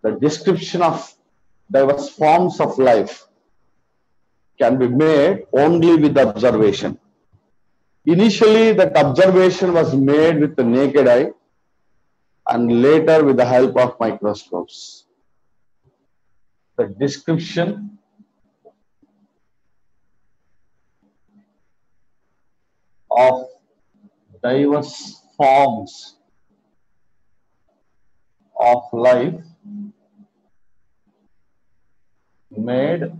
The description of diverse forms of life can be made only with observation. Initially, that observation was made with the naked eye and later with the help of microscopes. The description of diverse forms of life made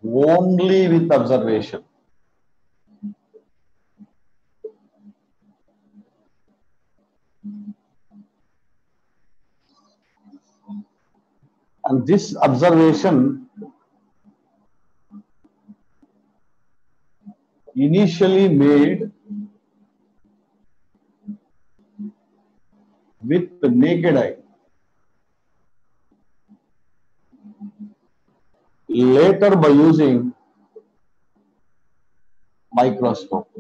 only with observation. And this observation initially made with the naked eye, later by using microscope.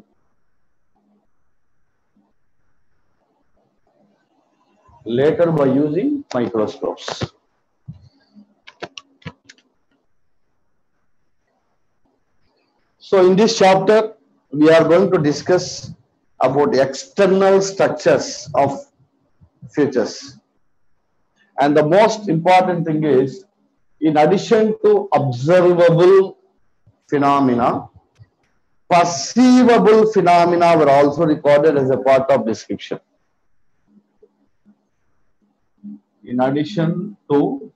Later by using microscopes. So in this chapter, we are going to discuss about external structures of features. And the most important thing is, in addition to observable phenomena, perceivable phenomena were also recorded as a part of description. In addition to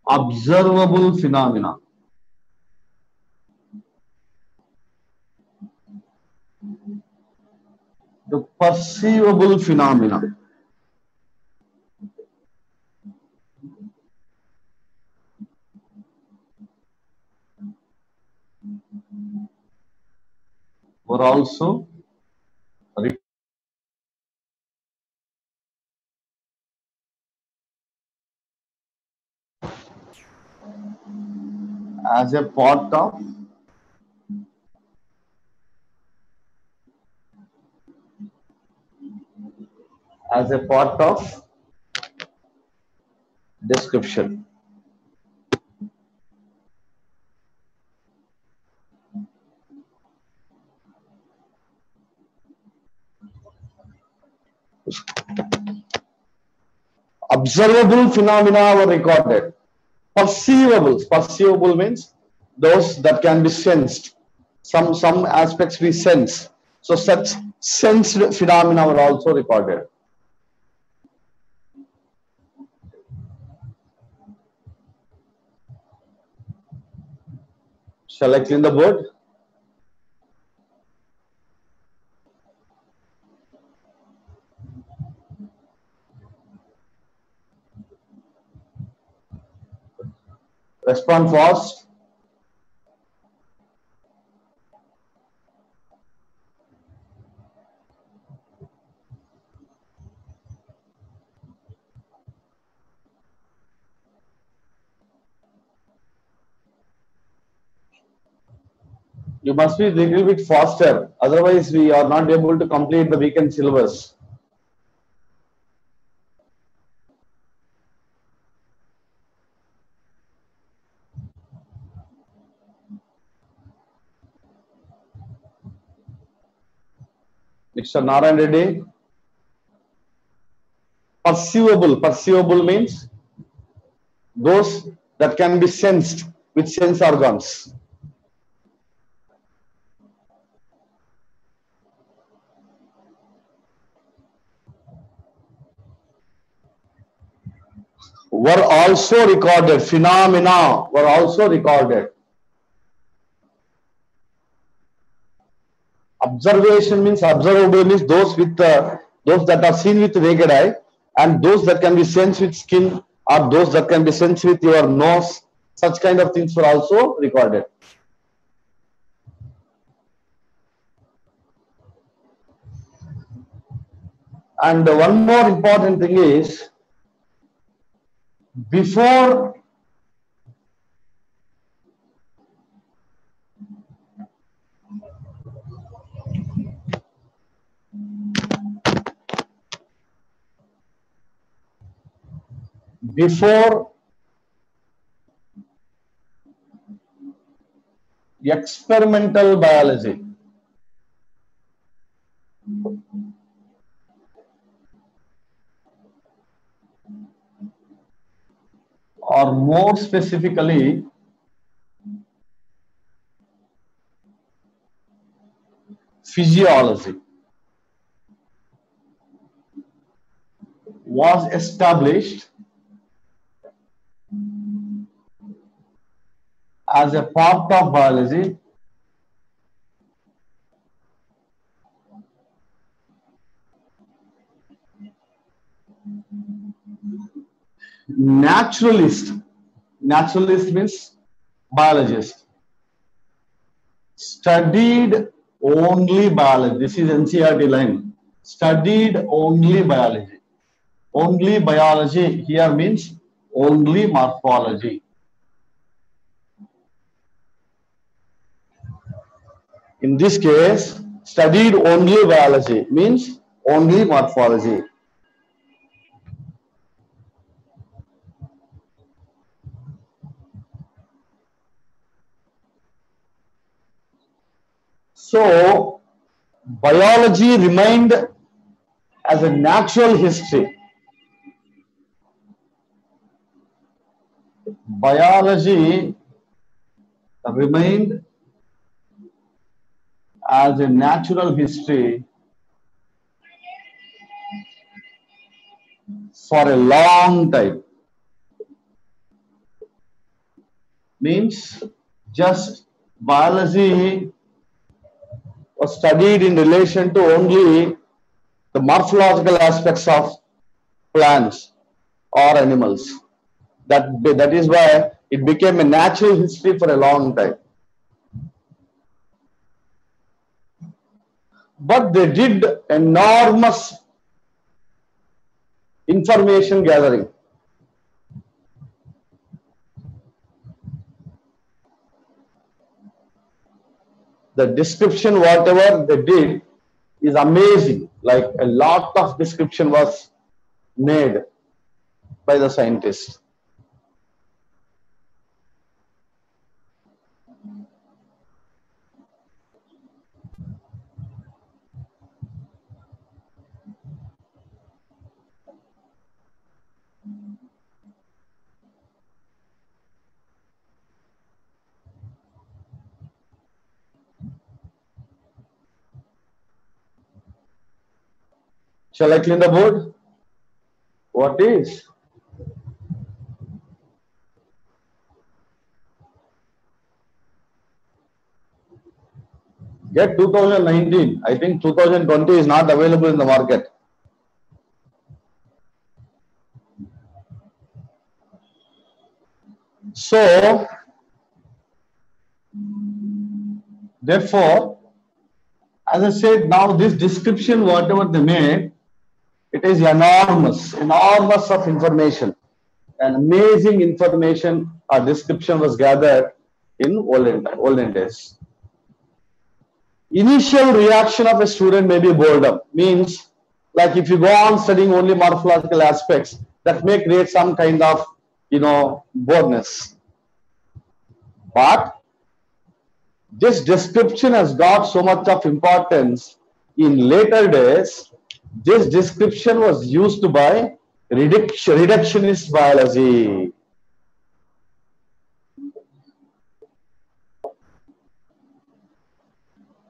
observable phenomena, the perceivable phenomena were also as a part of description. Observable phenomena were recorded. Perceivable means those that can be sensed. Some aspects we sense. So such sensed phenomena were also recorded. Shall I clean the board? Respond fast. You must be a little bit faster, otherwise we are not able to complete the weekend syllabus. Mr. Narayan Reddy. Perceivable means those that can be sensed with sense organs. Were also recorded. Phenomena were also recorded. Observation means observable means those that are seen with the naked eye, and those that can be sensed with skin, or those that can be sensed with your nose. Such kind of things were also recorded. And one more important thing is, before before experimental biology. Or more specifically, physiology was established as a part of biology naturalist means biologist, studied only biology. This is NCERT line. Studied only biology. Only biology here means only morphology. In this case, studied only biology means only morphology. So, biology remained as a natural history. Biology remained as a natural history for a long time. Means just biology was studied in relation to only the morphological aspects of plants or animals. That is why it became a natural history for a long time. But they did enormous information gathering. The description, whatever they did, is amazing. Like a lot of description was made by the scientists. Shall I clean the board? What is? Get 2019. I think 2020 is not available in the market. So, therefore, as I said, now this description, whatever they made, it is enormous of information. An amazing information or description was gathered in olden days. Initial reaction of a student may be boredom. Means, like if you go on studying only morphological aspects, that may create some kind of, boredness. But this description has got so much of importance. In later days, this description was used by reductionist biology.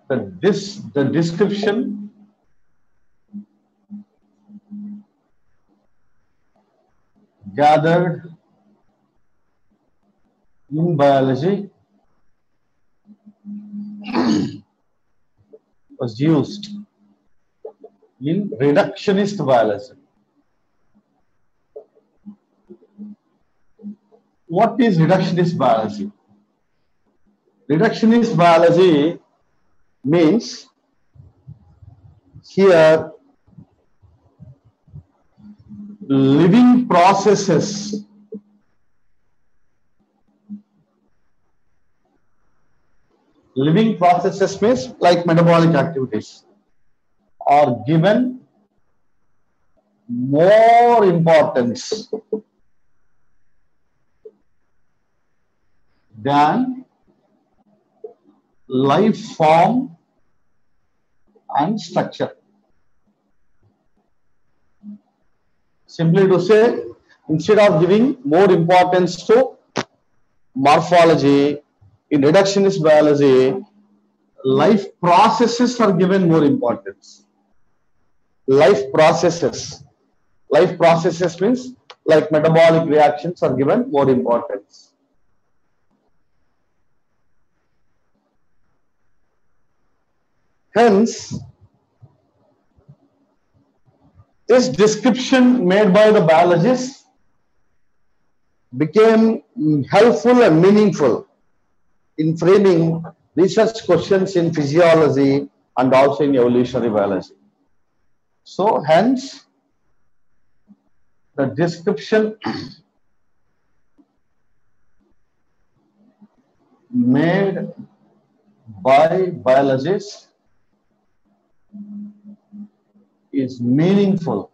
The description gathered in biology was used in reductionist biology. What is reductionist biology? Reductionist biology means here living processes means like metabolic activities are given more importance than life form and structure. Simply to say, instead of giving more importance to morphology, in reductionist biology, life processes are given more importance. Life processes. Life processes means like metabolic reactions are given more importance. Hence, this description made by the biologists became helpful and meaningful in framing research questions in physiology and also in evolutionary biology. So, hence, the description made by biologists is meaningful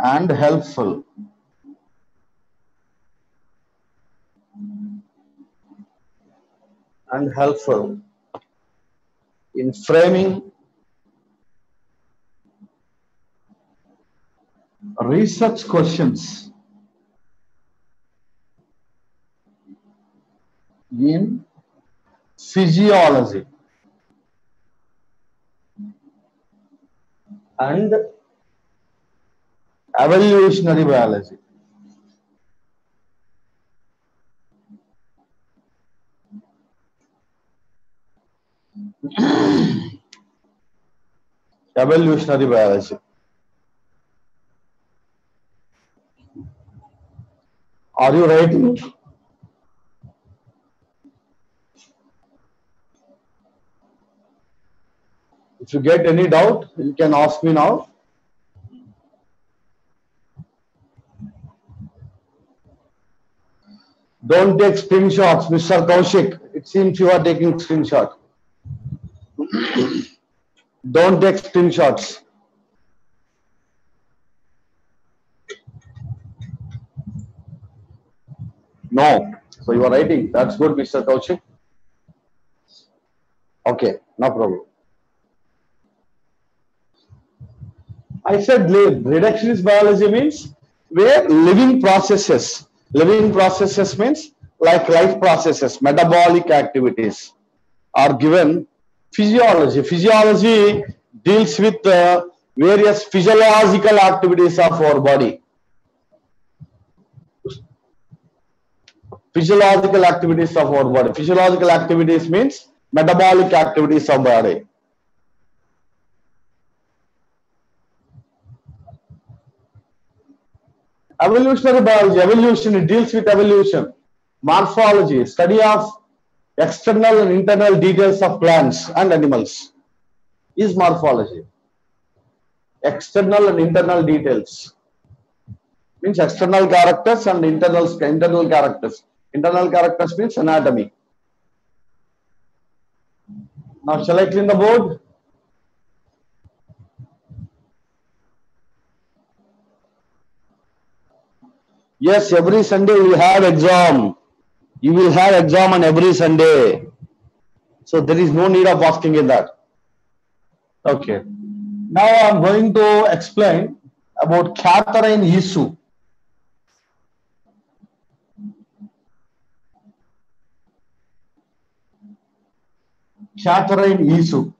and helpful in framing research questions in physiology and evolutionary biology. Evolutionary biology. Are you writing? If you get any doubt, you can ask me now. Don't take screenshots, Mr. Kaushik. It seems you are taking screenshot. Don't take screenshots. No. So you are writing. That's good, Mr. Kaushik. Okay, no problem. I said reductionist biology means where living processes means like life processes, metabolic activities are given physiology. Physiology deals with various physiological activities of our body. Physiological activities of our body. Physiological activities means metabolic activities of body. Evolutionary biology, evolution, it deals with evolution. Morphology, study of external and internal details of plants and animals is morphology. External and internal details means external characters and internal characters. Internal characters means anatomy. Now, shall I clean the board? Yes, every Sunday we will have exam. You will have exam on every Sunday. So there is no need of asking in that. Okay. Now I am going to explain about Catherine Issue. Catherine Issue.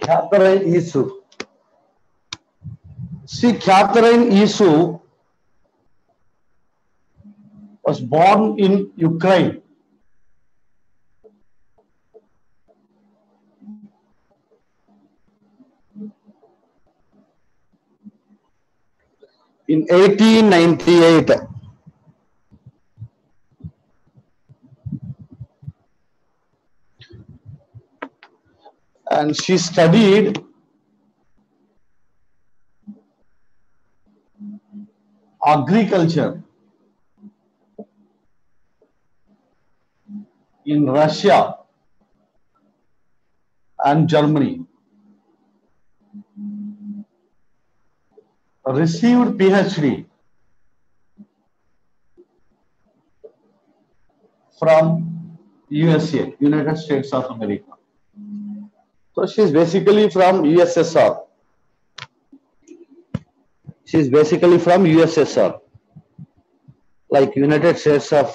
Catherine Issue. See, Catherine Issue was born in Ukraine. In 1898. and she studied agriculture in Russia and Germany. Received PhD from USA, United States of America. So she's basically from USSR. She's basically from USSR, like United States of.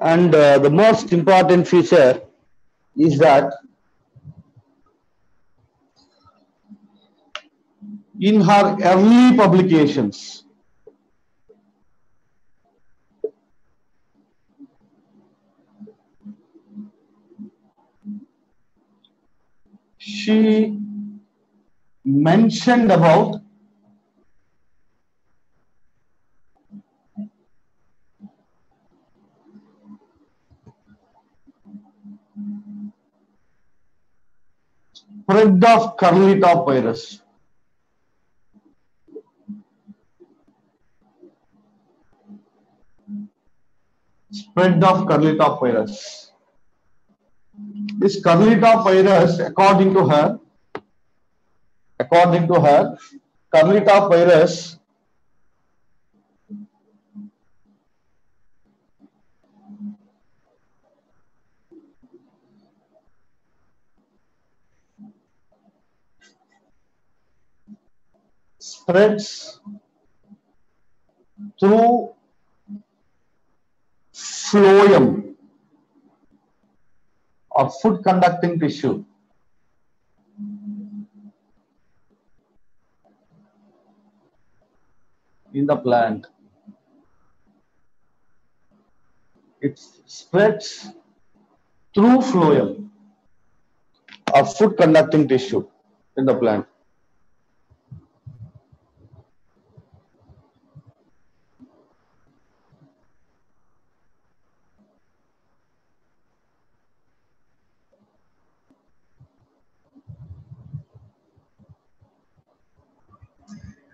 And the most important feature is that in her early publications, she mentioned about spread of curly top virus. Spread of curly top virus. This curly top virus, according to her, curly top virus spreads through phloem or food conducting tissue. In the plant. It spreads through phloem or food conducting tissue in the plant.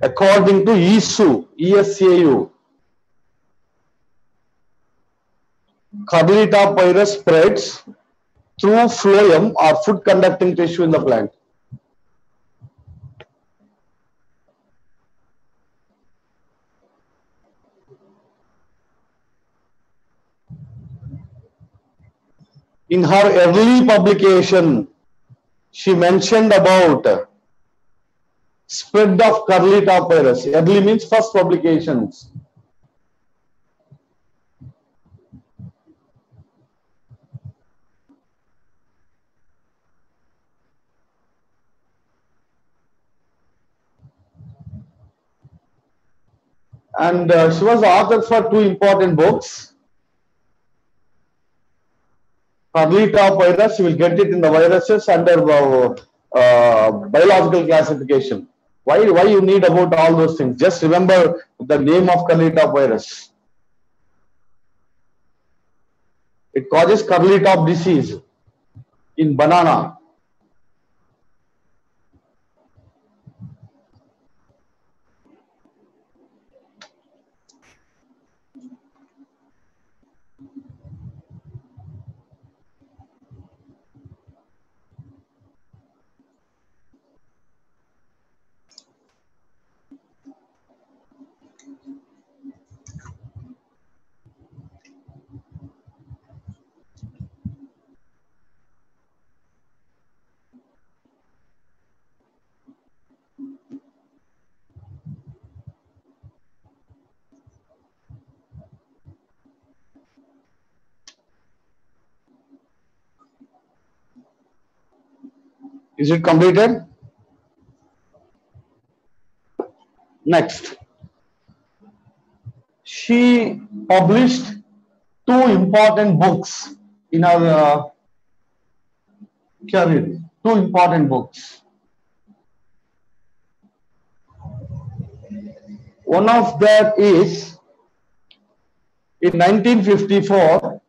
According to ESAU, curly top virus spreads through phloem or food conducting tissue in the plant. In her early publication, she mentioned about spread of curly top virus. Early means first publications. And she was the author for two important books. Curly top virus, you will get it in the viruses under biological classification. Why you need about all those things? Just remember the name of curly top virus. It causes curly top disease in banana. Is it completed? Next. She published two important books in her career. Two important books. One of that is In 1954,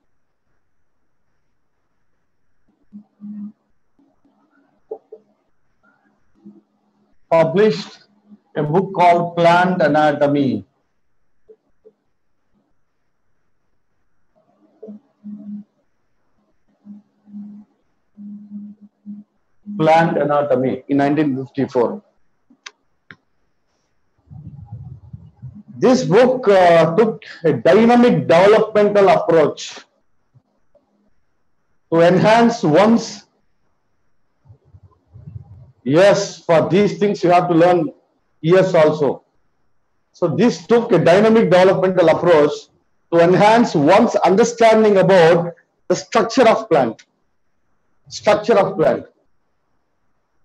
published a book called Plant Anatomy. Plant Anatomy in 1954. This book took a dynamic developmental approach to enhance one's. Yes, for these things you have to learn yes also. So this took a dynamic developmental approach to enhance one's understanding about the structure of plant. Structure of plant.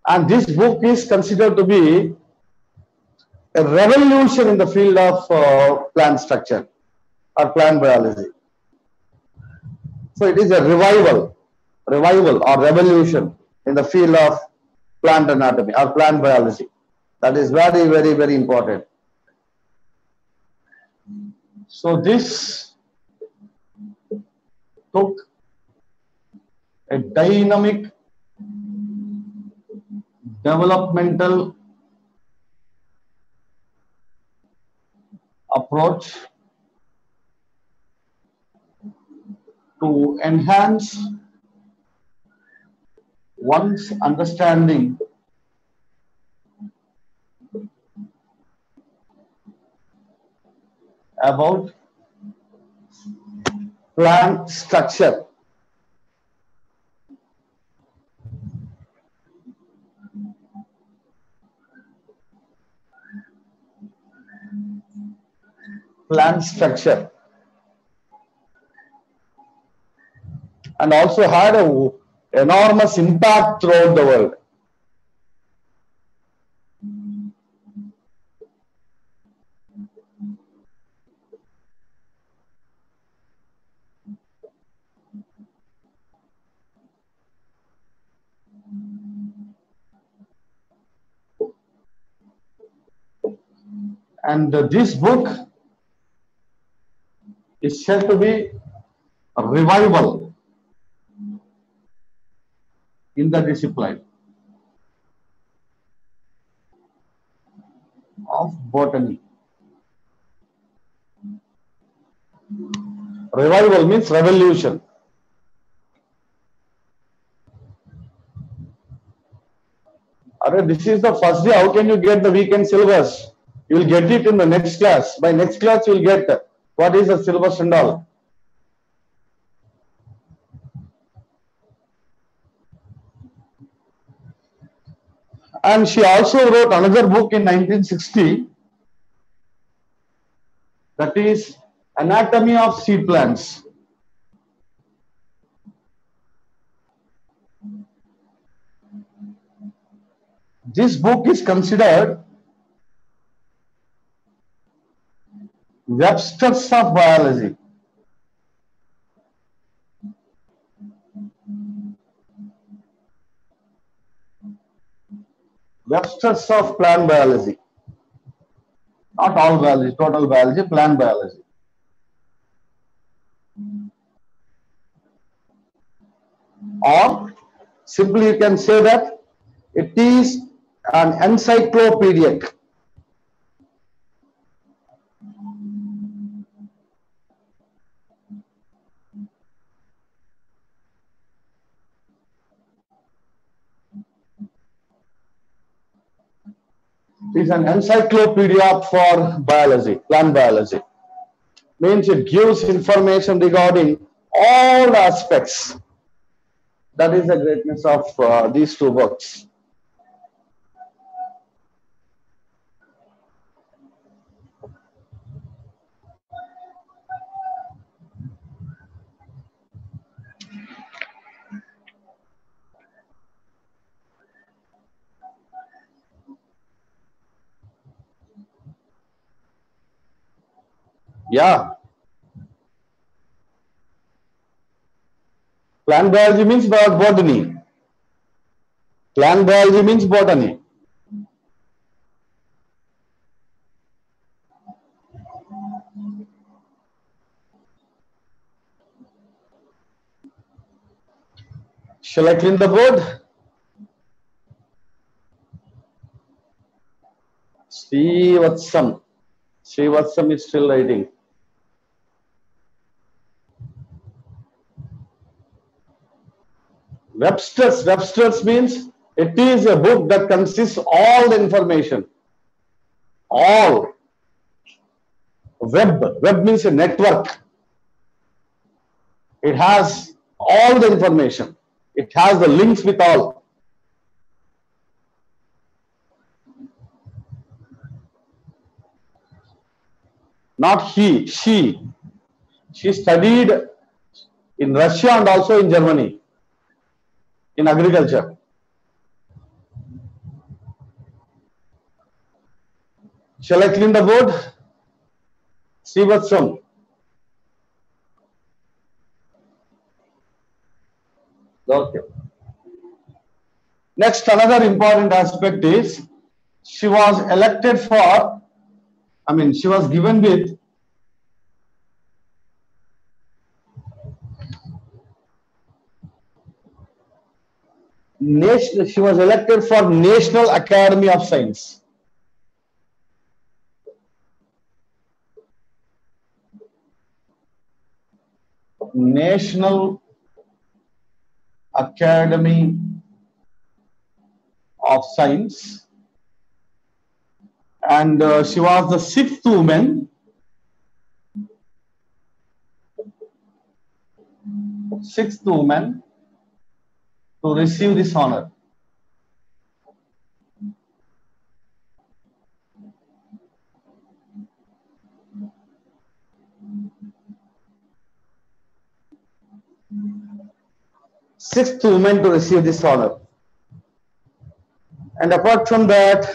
And this book is considered to be a revolution in the field of plant structure or plant biology. So it is a revival or revolution in the field of plant anatomy or plant biology. That is very, very, very important. So this took a dynamic developmental approach to enhance one's understanding about plant structure. Plant structure. And also had an enormous impact throughout the world. And this book is said to be a revival in the discipline of botany. Revival means revolution. This is the first day. How can you get the weekend syllabus? You will get it in the next class. By next class, you will get what is the syllabus and all. And she also wrote another book in 1960, that is Anatomy of Seed Plants. This book is considered Webster's of biology. Webster's of plant biology. Not all biology, total biology, plant biology. Or simply you can say that it is an encyclopedic. It is an encyclopedia for biology, plant biology. Means it gives information regarding all the aspects. That is the greatness of these two books. Yeah. Plant biology means botany. Plant biology means botany. Shall I clean the board? Srivatsam. Srivatsam is still writing. Webster's. Webster's means it is a book that consists all the information. All. Web. Web means a network. It has all the information. It has the links with all. Not he, she. She studied in Russia and also in Germany in agriculture. Shall I clean the board? Srivatsam. Okay. Next, another important aspect is she was elected for, she was given with she was elected for National Academy of Science. National Academy of Science, and she was the sixth woman to receive this honor. Sixth woman to receive this honor. And apart from that,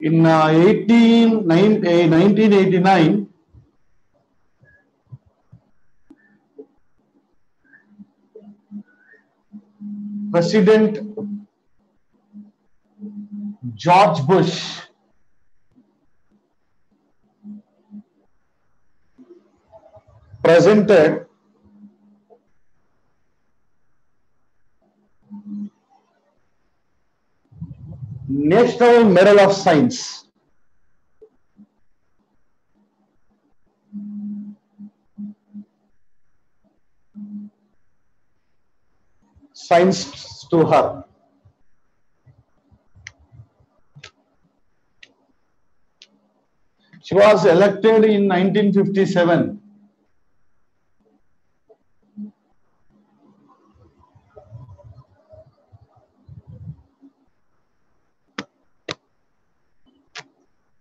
in 1989, President George Bush presented National Medal of Science. Science to her. She was elected in 1957.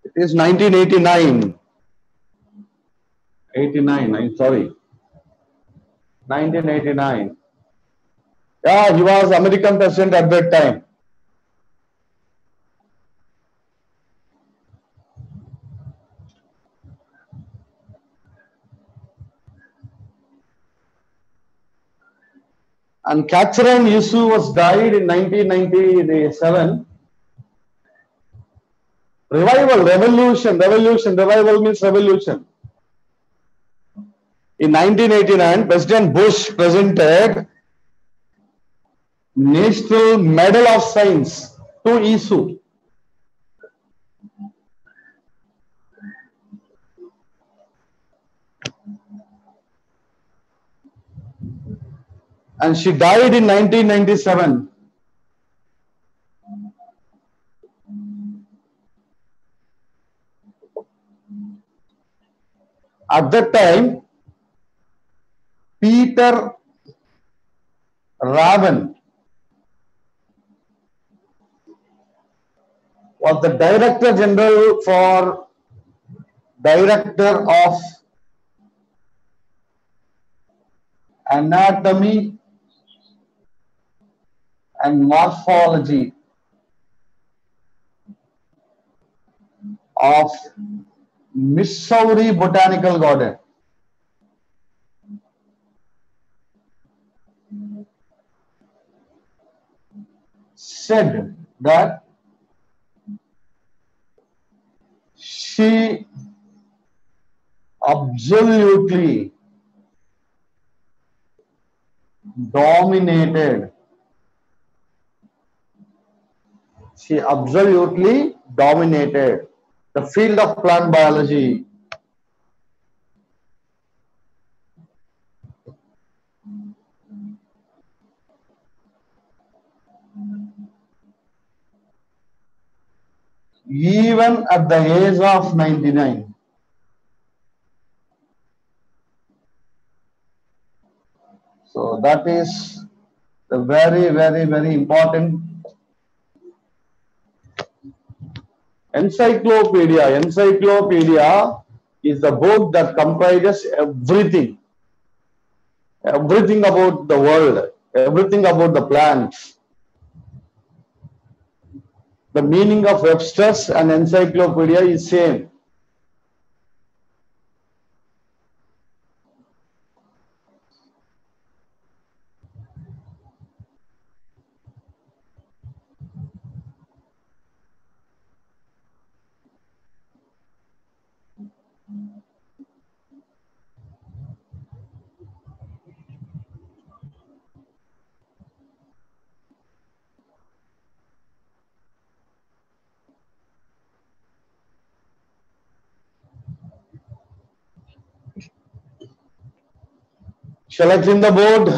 It is 1989. 89, I'm sorry. 1989. Yeah, he was American president at that time. And Catherine Yusuf was died in 1997. Revival means revolution. In 1989, President Bush presented National Medal of Science to Yusuf. And she died in 1997. At that time, Peter Raven was the Director General for Director of Anatomy and Morphology of Missouri Botanical Garden. Said that she absolutely dominated. She absolutely dominated the field of plant biology. Even at the age of 99. So that is the very important encyclopedia. Encyclopedia is the book that comprises everything about the world, everything about the plants. The meaning of Webster's and encyclopedia is same. Shall I clean the board?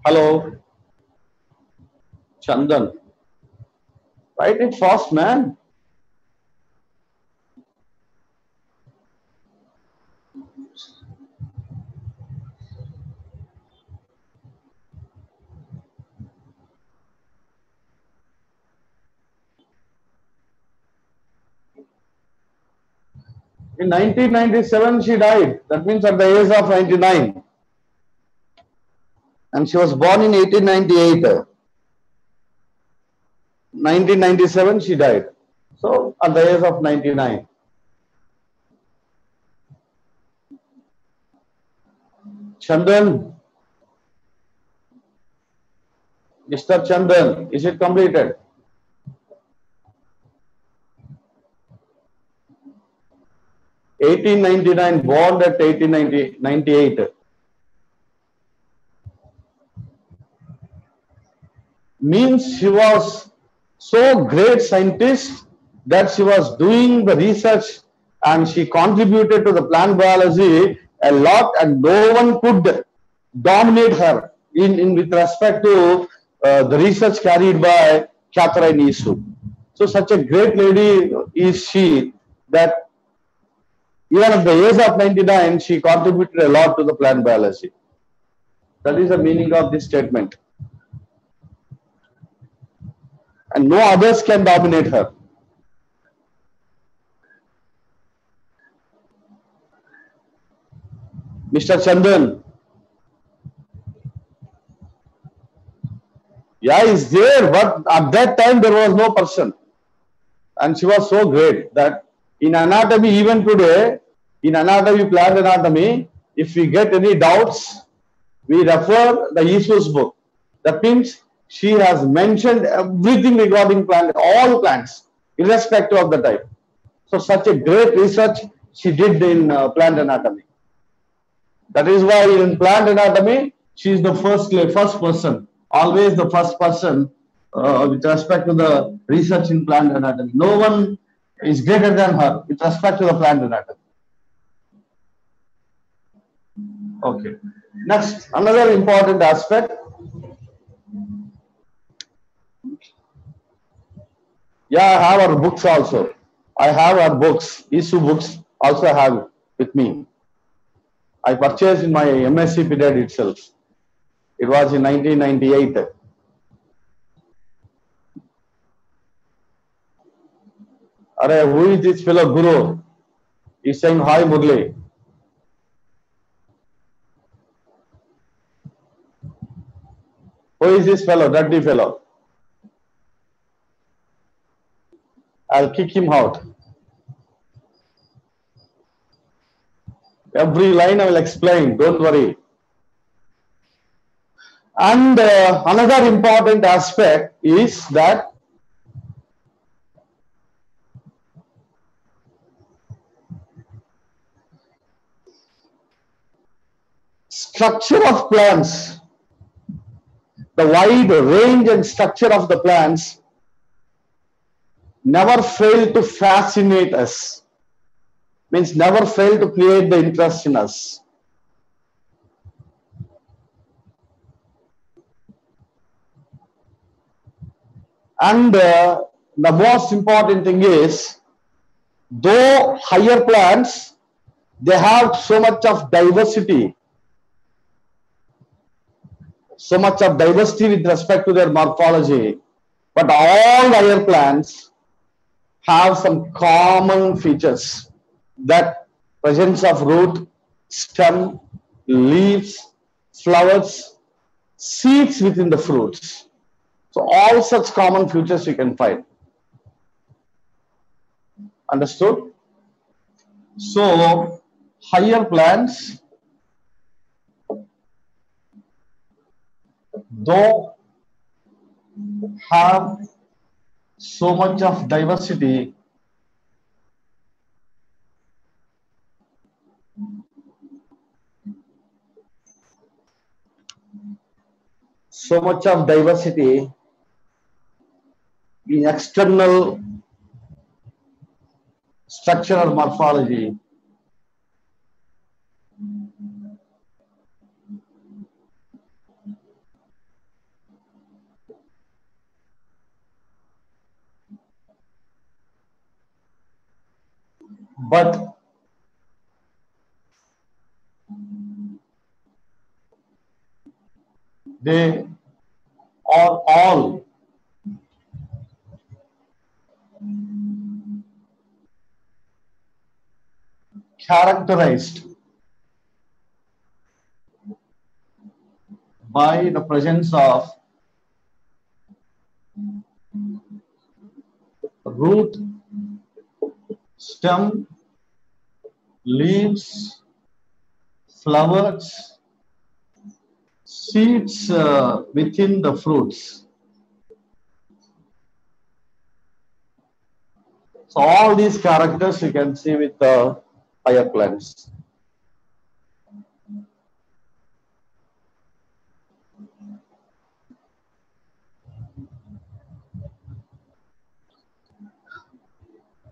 Hello, Chandan. Write it fast, man. In 1997, she died. That means at the age of 99. And she was born in 1898. 1997, she died. So at the age of 99. Chandan, Mr. Chandan, is it completed? (1899), born at 1898. Means she was so great scientist that she was doing the research and she contributed to the plant biology a lot, and no one could dominate her in with respect to the research carried by Catherine Isu. So such a great lady is she that even at the age of 99, she contributed a lot to the plant biology. That is the meaning of this statement. And no others can dominate her. Mr. Chandan. Yeah, is there, but at that time there was no person. And she was so great that in anatomy, even today, in anatomy, plant anatomy, if we get any doubts, we refer the Isu's book. That means she has mentioned everything regarding plant, all plants, irrespective of the type. So such a great research she did in plant anatomy. That is why in plant anatomy, she is the first person, always the first person with respect to the research in plant anatomy. No one is greater than her with respect to the plant anatomy. Okay. Next, another important aspect. Yeah, I have our books also. I have our books, Isu books also have with me. I purchased in my MSc period itself. It was in 1998. Arey, who is this fellow Guru? He's saying, hi Murli. Who is this fellow, dirty fellow? I'll kick him out. Every line I will explain, don't worry. And another important aspect is that structure of plants, the wide range and structure of the plants never fail to fascinate us. Means never fail to create the interest in us. And the most important thing is, though higher plants, they have so much of diversity with respect to their morphology, but all higher plants have some common features, that presence of root, stem, leaves, flowers, seeds within the fruits. So all such common features you can find. Understood? So higher plants, though have so much of diversity, in external structure or morphology, but they are all characterized by the presence of root, stem, leaves, flowers, seeds within the fruits. So all these characters you can see with the higher plants.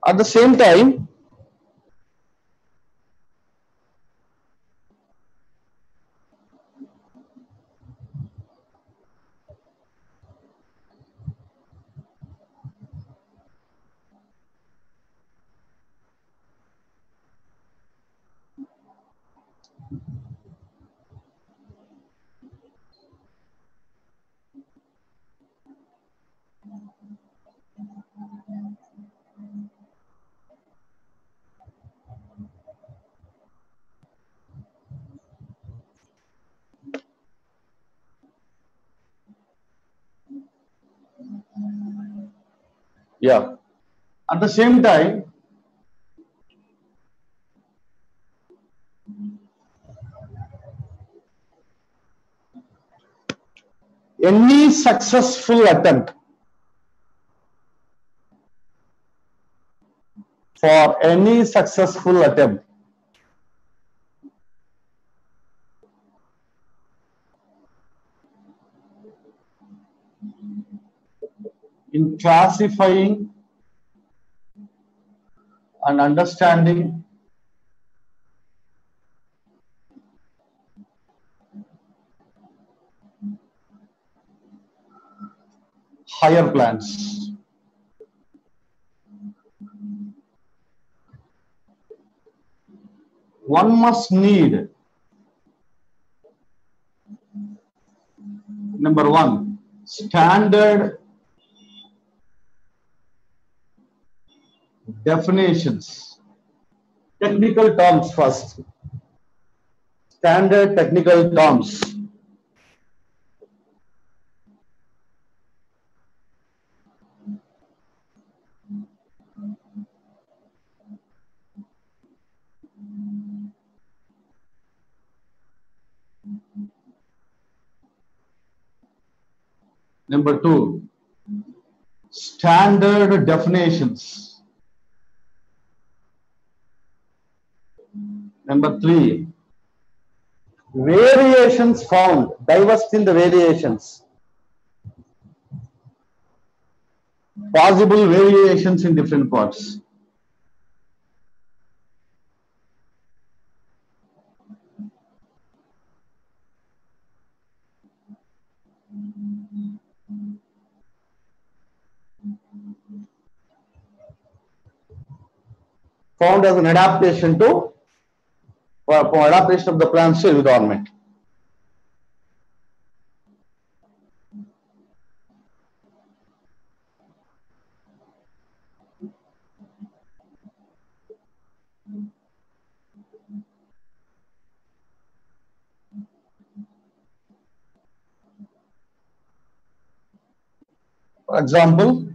At the same time, yeah. At the same time, any successful attempt in classifying and understanding higher plants, one must need, number one, standard definitions, technical terms first, standard technical terms. Number two, standard definitions. Number three, Variations found, diversity in the variations. Possible variations in different parts. Found as an adaptation to adaptation of the plants to environment. For example,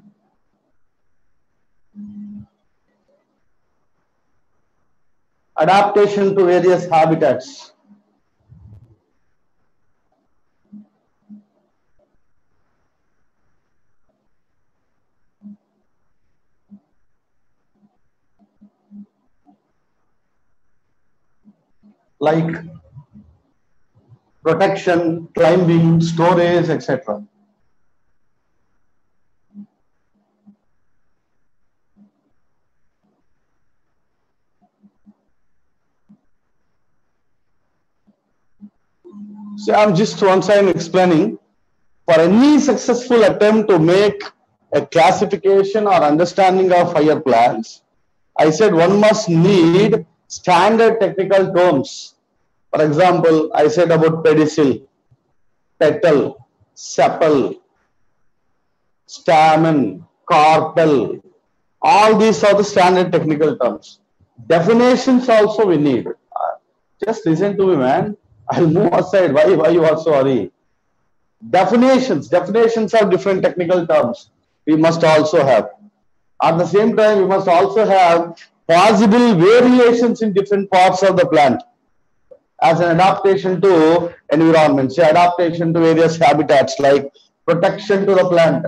adaptation to various habitats. Like protection, climbing, storage, etc. So I'm just once I'm explaining, for any successful attempt to make a classification or understanding of higher plants, I said one must need standard technical terms. For example, I said about pedicel, petal, sepal, stamen, carpel. All these are the standard technical terms. Definitions also we need. Just listen to me, man. I'll move aside. Why you are so hurry? Definitions are different technical terms. We must also have. At the same time, we must also have possible variations in different parts of the plant as an adaptation to environment, say adaptation to various habitats like protection to the plant.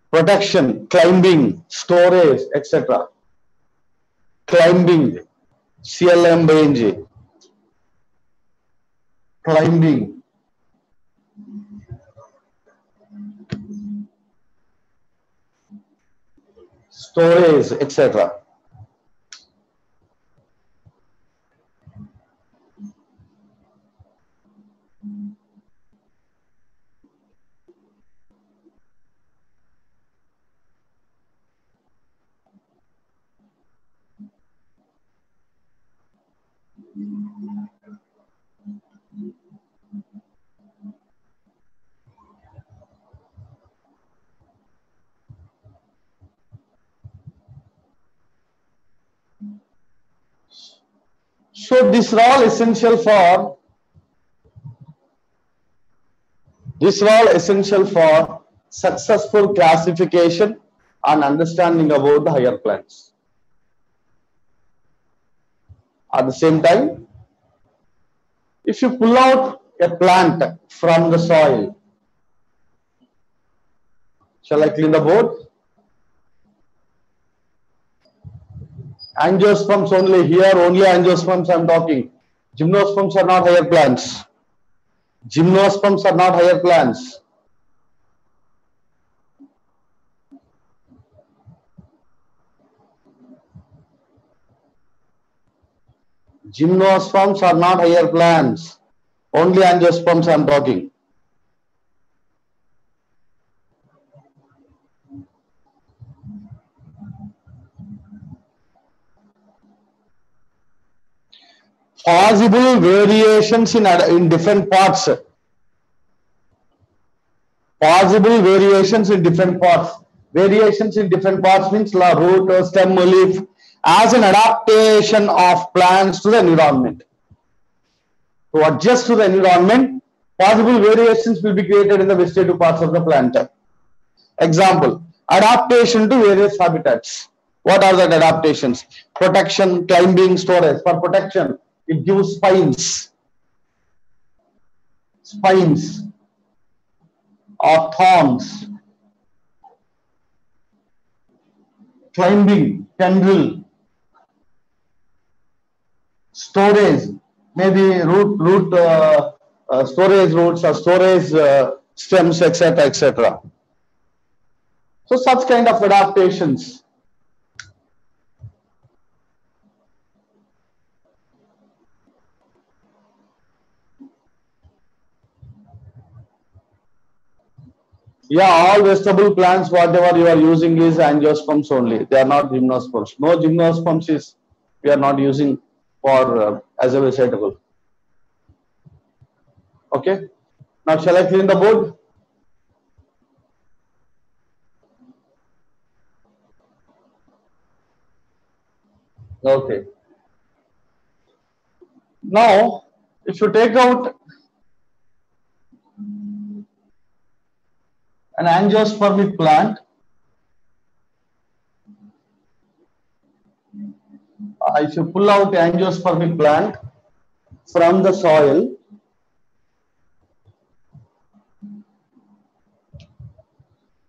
Protection, climbing, storage, etc. Climbing, CLM range, climbing, storage, etc. So these are all essential for successful classification and understanding about the higher plants. At the same time, if you pull out a plant from the soil, shall I clean the board? Angiosperms only here, only angiosperms I'm talking. Gymnosperms are not higher plants. Gymnosperms are not higher plants. Gymnosperms are not higher plants. Only angiosperms I'm talking. Possible variations in different parts. Possible variations in different parts. Variations in different parts means root, stem, leaf, as an adaptation of plants to the environment. To adjust to the environment, possible variations will be created in the vegetative parts of the plant. Example, adaptation to various habitats. What are the adaptations? Protection, climbing, storage. For protection, it gives spines. Spines or thorns climbing, tendril, storage, maybe storage roots or storage stems, etc., etc. So such kind of adaptations. Yeah, all vegetable plants, whatever you are using is angiosperms only. They are not gymnosperms. No gymnosperms is we are not using for as a vegetable. Okay. Now shall I clean the board? Okay. Now, if you take out an angiospermic plant, if you pull out angiospermic plant from the soil,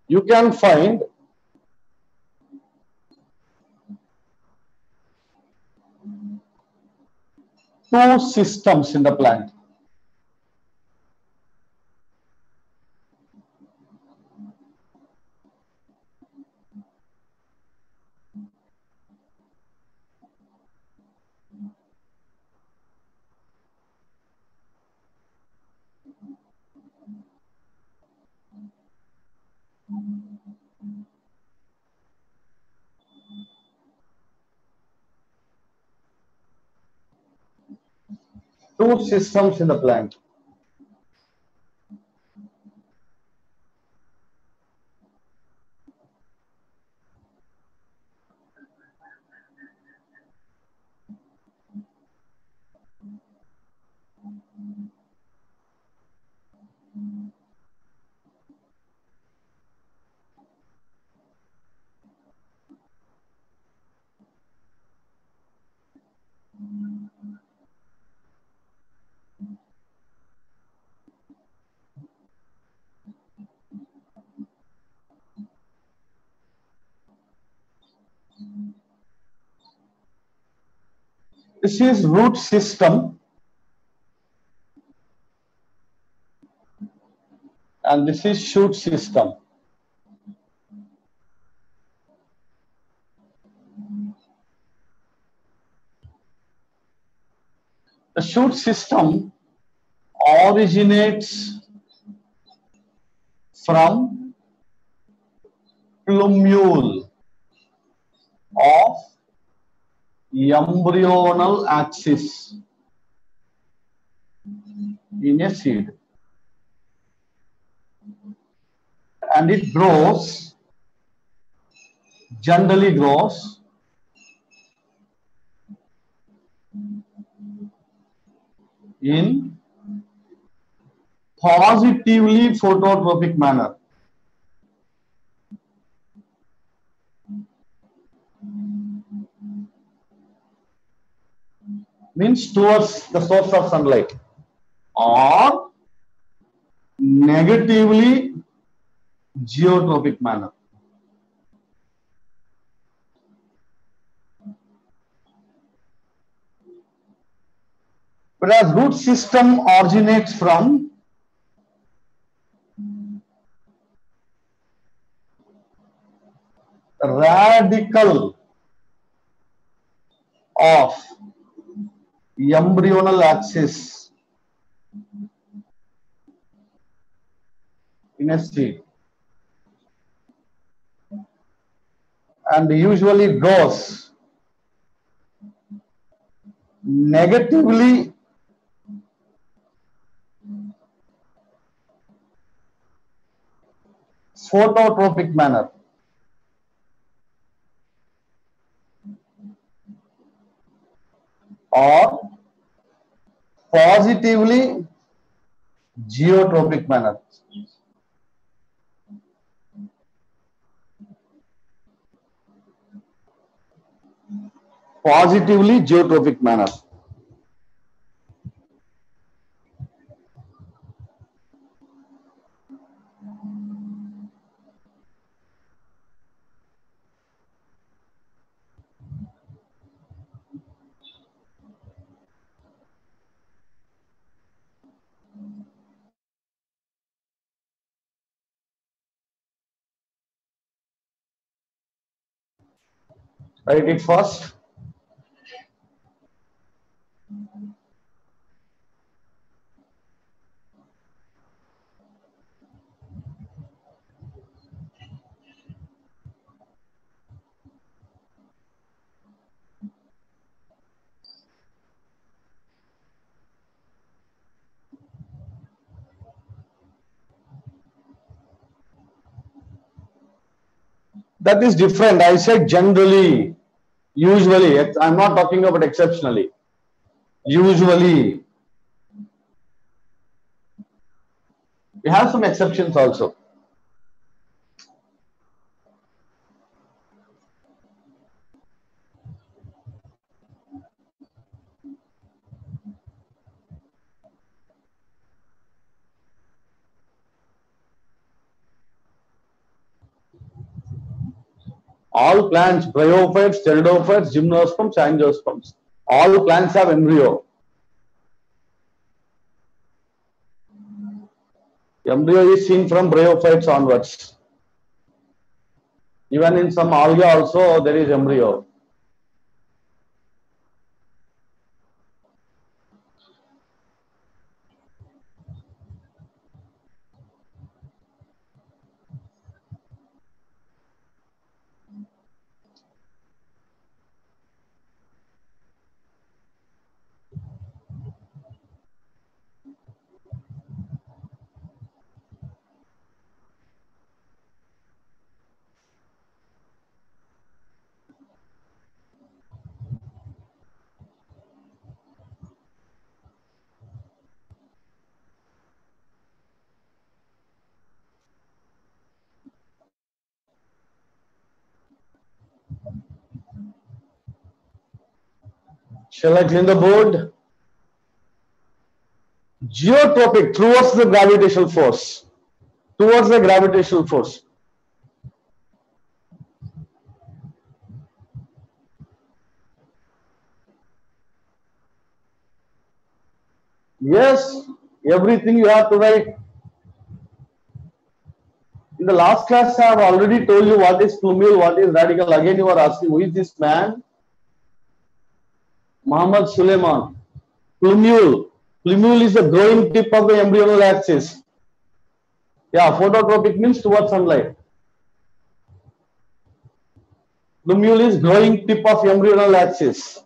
you can find two systems in the plant. Two systems in the plant. This is root system and this is shoot system. The shoot system originates from plumule of embryonal axis in a seed, and it generally grows in positively phototropic manner. Means towards the source of sunlight, or negatively geotropic manner. Whereas root system originates from radical of embryonal axis in a seed, and usually grows negatively phototropic manner, or positively geotropic manner. Positively geotropic manner. Write it first. That is different. I said generally, usually. I'm not talking about exceptionally. Usually. We have some exceptions also. All plants, bryophytes, pteridophytes, gymnosperms, angiosperms. All plants have embryo. Embryo is seen from bryophytes onwards. Even in some algae also there is embryo. Shall I clean the board? Geotropic, towards the gravitational force. Towards the gravitational force. Yes, everything you have to write. In the last class, I have already told you what is plumule, what is radical. Again, you are asking, who is this man? Muhammad Suleiman. Plumule. Plumule is the growing tip of the embryonal axis. Yeah, phototropic means towards sunlight. Plumule is growing tip of embryonal axis.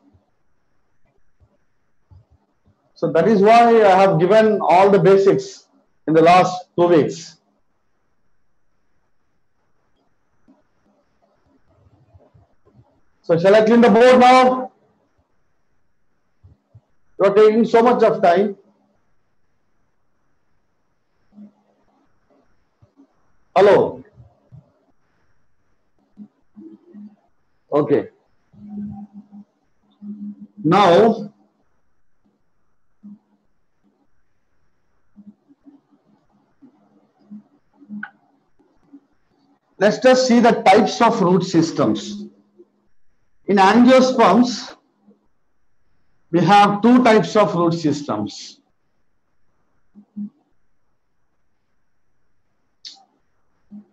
So that is why I have given all the basics in the last 2 weeks. So shall I clean the board now? You are taking so much of time. Hello. Okay. Now, let's just see the types of root systems. In angiosperms, we have 2 types of root systems.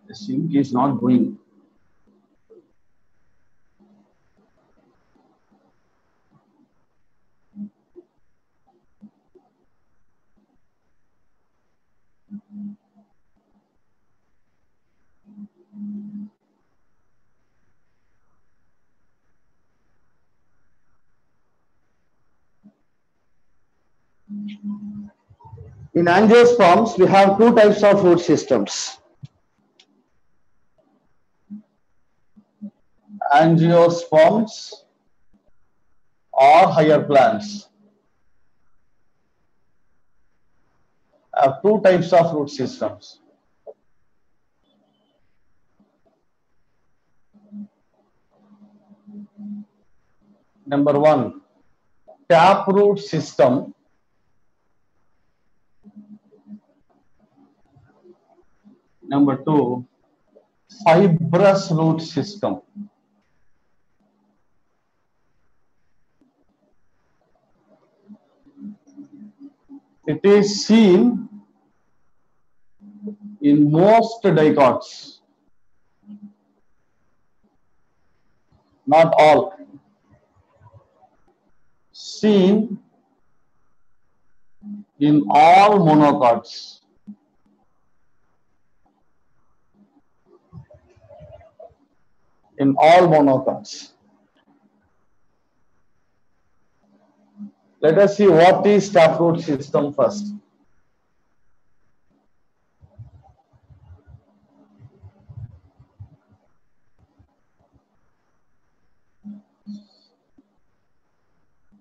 The sync is not going. In angiosperms, we have 2 types of root systems. Angiosperms or higher plants have 2 types of root systems. Number 1, taproot system. Number 2, fibrous root system. It is seen in most dicots. not all, seen in all monocots. In all monocots. Let us see what is taproot system first.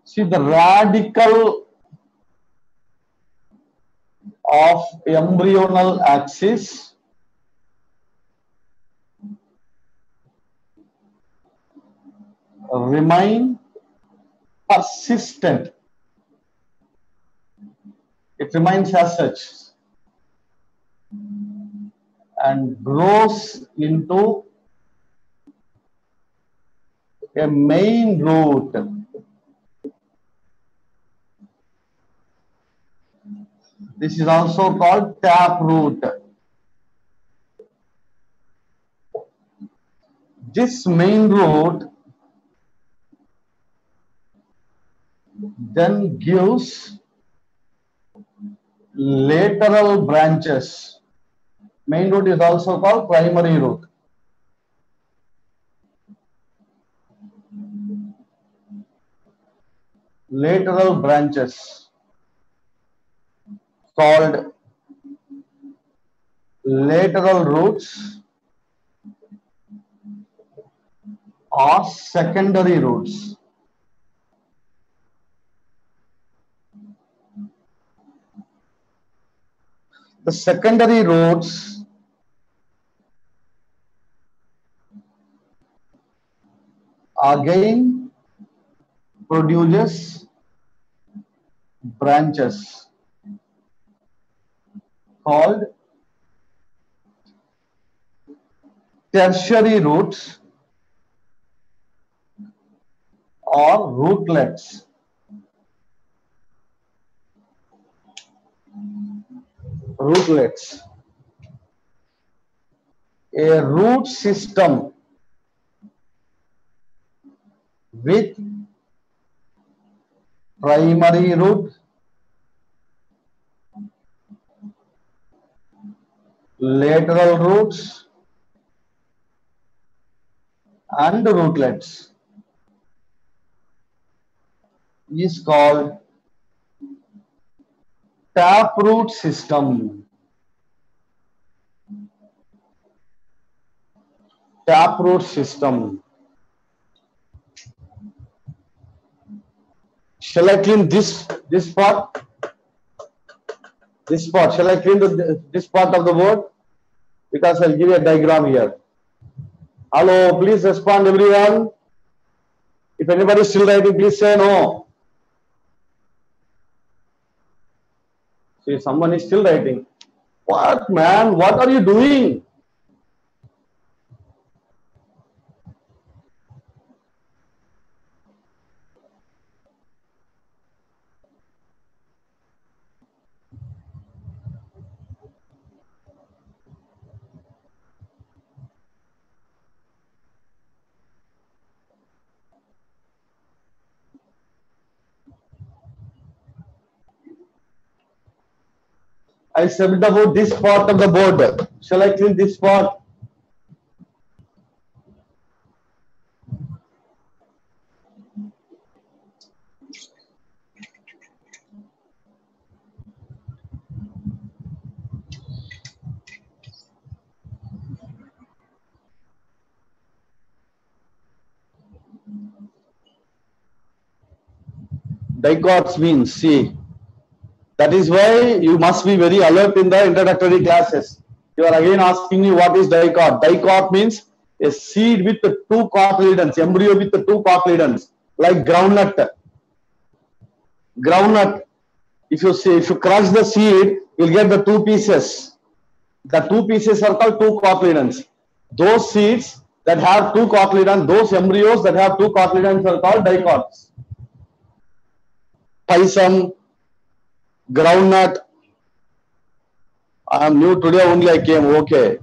See, the radical of embryonal axis remain persistent. It remains as such and grows into a main root. This is also called taproot. This main root then gives lateral branches. Main root is also called primary root. Lateral branches called lateral roots or secondary roots. The secondary roots again produces branches called tertiary roots or rootlets. Rootlets. A root system with primary root, lateral roots and rootlets is called taproot system. Taproot system. Shall I clean this part? This part. Shall I clean this part of the board? Because I'll give you a diagram here. Hello, please respond everyone. If anybody is still writing, please say no. See, someone is still writing. What, man? What are you doing? I said about this part of the board. Shall I clean this part? Dicots means, see, that is why you must be very alert in the introductory classes. You are again asking me what is dicot. Dicot means a seed with the two cotyledons, embryo with the two cotyledons, like groundnut. Groundnut, if you crush the seed, you'll get the two pieces. The two pieces are called two cotyledons. Those seeds that have two cotyledons, those embryos that have two cotyledons are called dicots. Pisum, groundnut. I am new today only I came. Okay.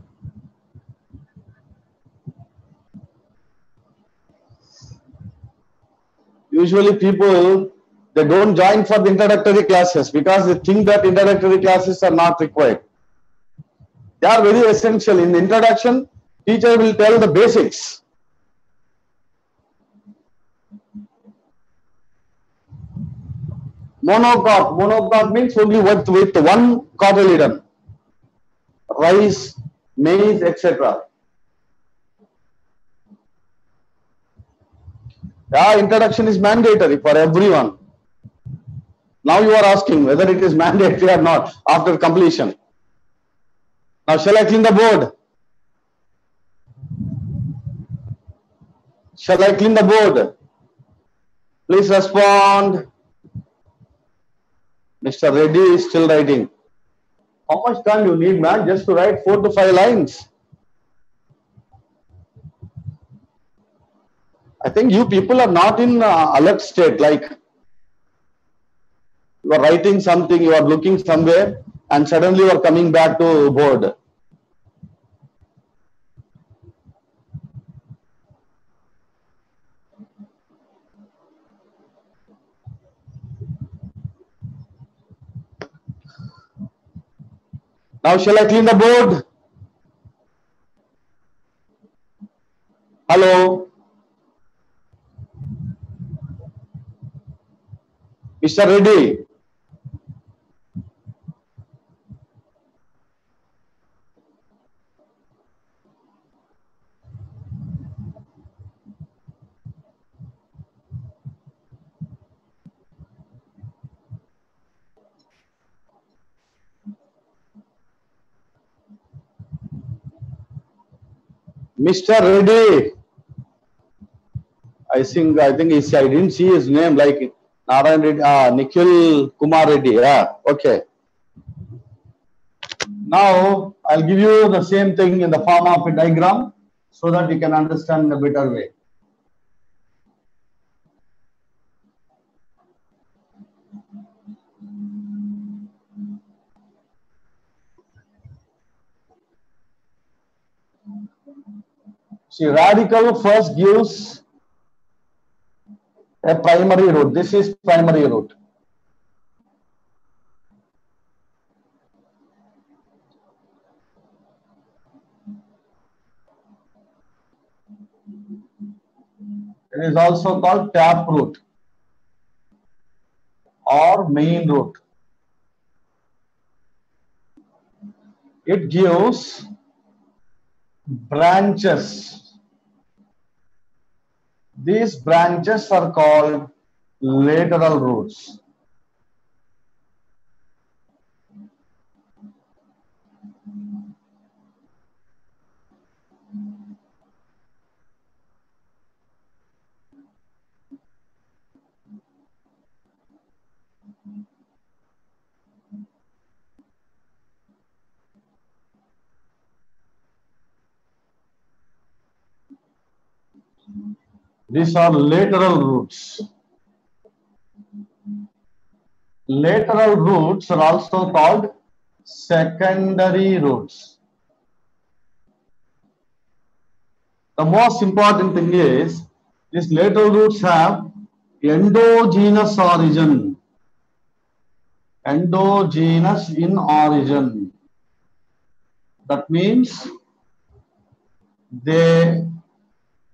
usually people, they don't join for the introductory classes because they think that introductory classes are not required. They are very essential. In the introduction, teacher will tell the basics. Monocot. Monocot means only with one cotyledon. Rice, maize, etc. Yeah, introduction is mandatory for everyone. Now you are asking whether it is mandatory or not after completion. Now shall I clean the board? Shall I clean the board? Please respond. Mr. Reddy is still writing. How much time you need, man, just to write 4 to 5 lines? I think you people are not in alert state, like you are writing something, you are looking somewhere, and suddenly you are coming back to board. Now shall I clean the board? Hello? Mr. Reddy? Mr. Reddy? I think I didn't see his name, like Narayan Reddy, Nikhil Kumar Reddy. Yeah, okay. Now I'll give you the same thing in the form of a diagram so that you can understand in a better way. See, radical first gives a primary root. This is primary root. It is also called tap root or main root. It gives branches. These branches are called lateral roots. These are lateral roots. Lateral roots are also called secondary roots. The most important thing is these lateral roots have endogenous origin. Endogenous in origin. That means they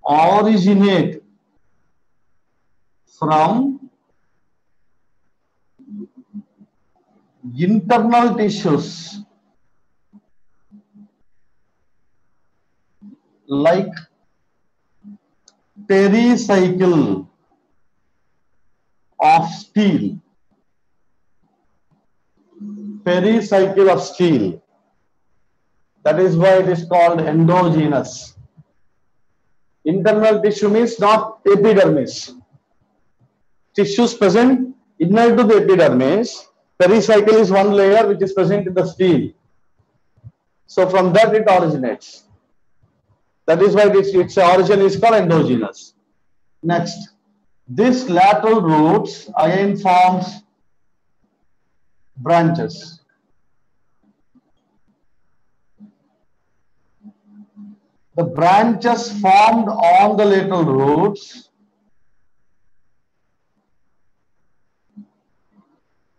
originate from internal tissues like pericycle of steel. Pericycle of steel. That is why it is called endogenous. Internal tissue means not epidermis. Tissues present inner to the epidermis. Pericycle is one layer which is present in the steel. So from that it originates. That is why its origin is called endogenous. Next, this lateral roots again forms branches. The branches formed on the lateral roots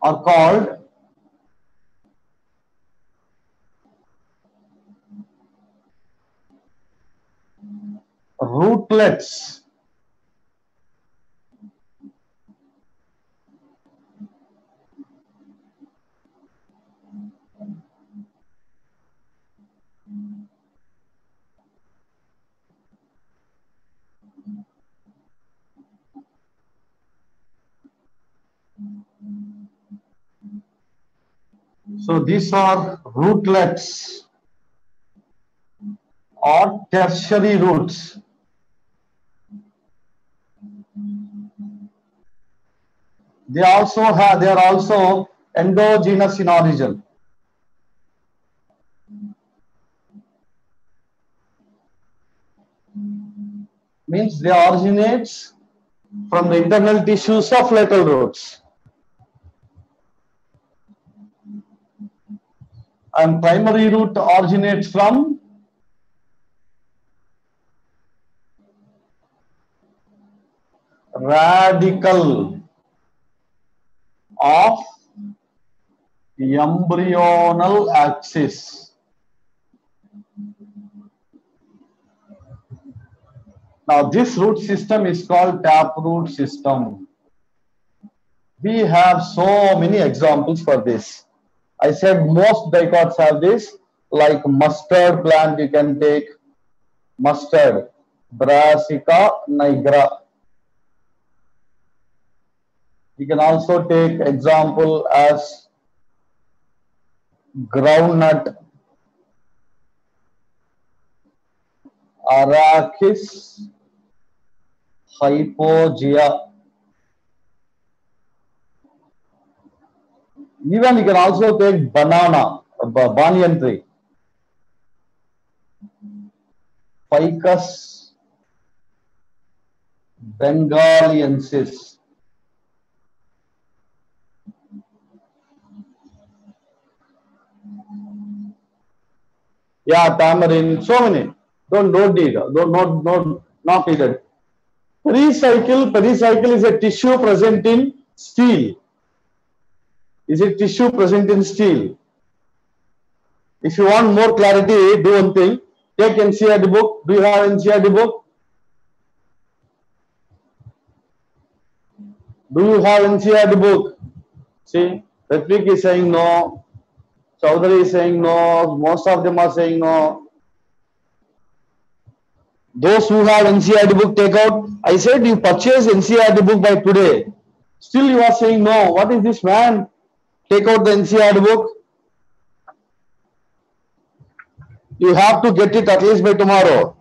are called rootlets. So these are rootlets or tertiary roots. They are also endogenous in origin. Means they originates from the internal tissues of lateral roots. And primary root originates from radicle of embryonal axis. Now this root system is called taproot system. We have so many examples for this. I said most dicots have this, like mustard plant you can take, mustard, Brassica nigra. You can also take example as groundnut, Arachis hypogea. Even you can also take banana, banyan tree, Ficus bengaliensis. Yeah, tamarind, so many. Don't need, not needed. Pericycle is a tissue present in steel. Is it tissue present in steel? If you want more clarity, do one thing. Take NCERT book. Do you have NCERT book? Do you have NCERT book? See, Ratvik is saying no. Chaudhary is saying no. Most of them are saying no. Those who have NCERT book, take out. I said you purchase NCERT book by today. Still you are saying no. What is this, man? Take out the NCERT book. You have to get it at least by tomorrow.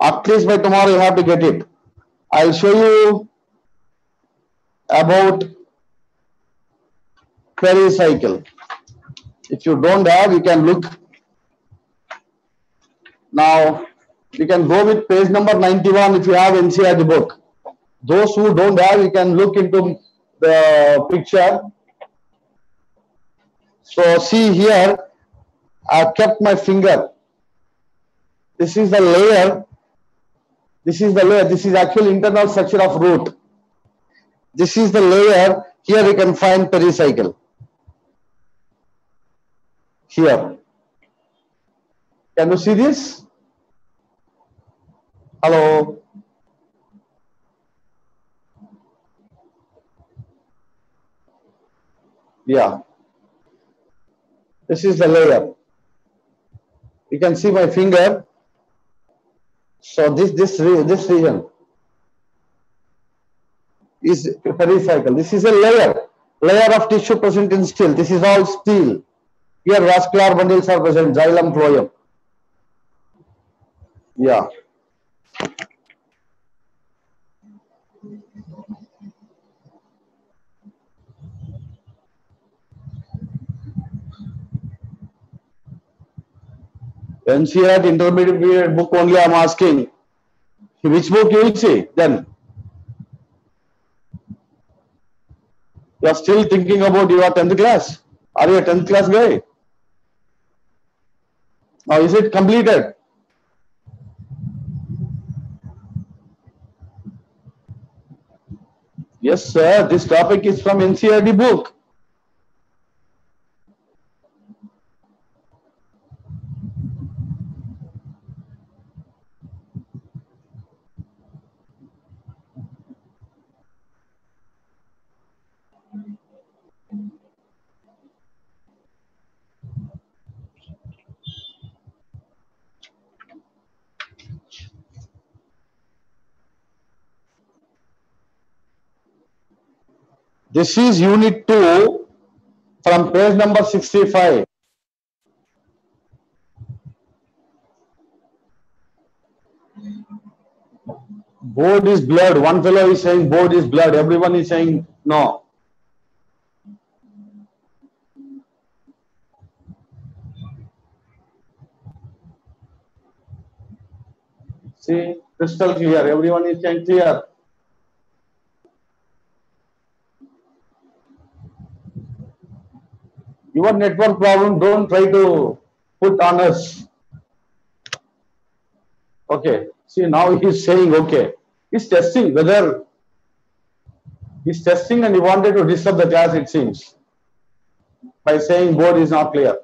At least by tomorrow you have to get it. I'll show you about pericycle. If you don't have, you can look. Now, you can go with page number 91 if you have NCERT book. Those who don't have, you can look into the picture. So, see here, I kept my finger. This is the layer. This is the layer. This is actual internal structure of root. This is the layer. Here you can find pericycle. Here. Can you see this? Hello. Yeah. This is the layer. You can see my finger. So this region is pericycle. This is a layer of tissue present in steel. This is all steel. Here vascular bundles are present, xylem, phloem. Yeah. NCERT intermediate book only I am asking. Which book you will see then? You are still thinking about your 10th class? Are you a 10th class guy? Now is it completed? Yes, sir. This topic is from NCERT book. This is unit 2 from page number 65. Board is blurred. One fellow is saying board is blurred. Everyone is saying no. See, crystal clear. Everyone is saying clear. Your network problem, don't try to put on us. Okay. See, now he is saying okay. He's testing whether he's testing and he wanted to disturb the class, it seems, by saying board is not clear.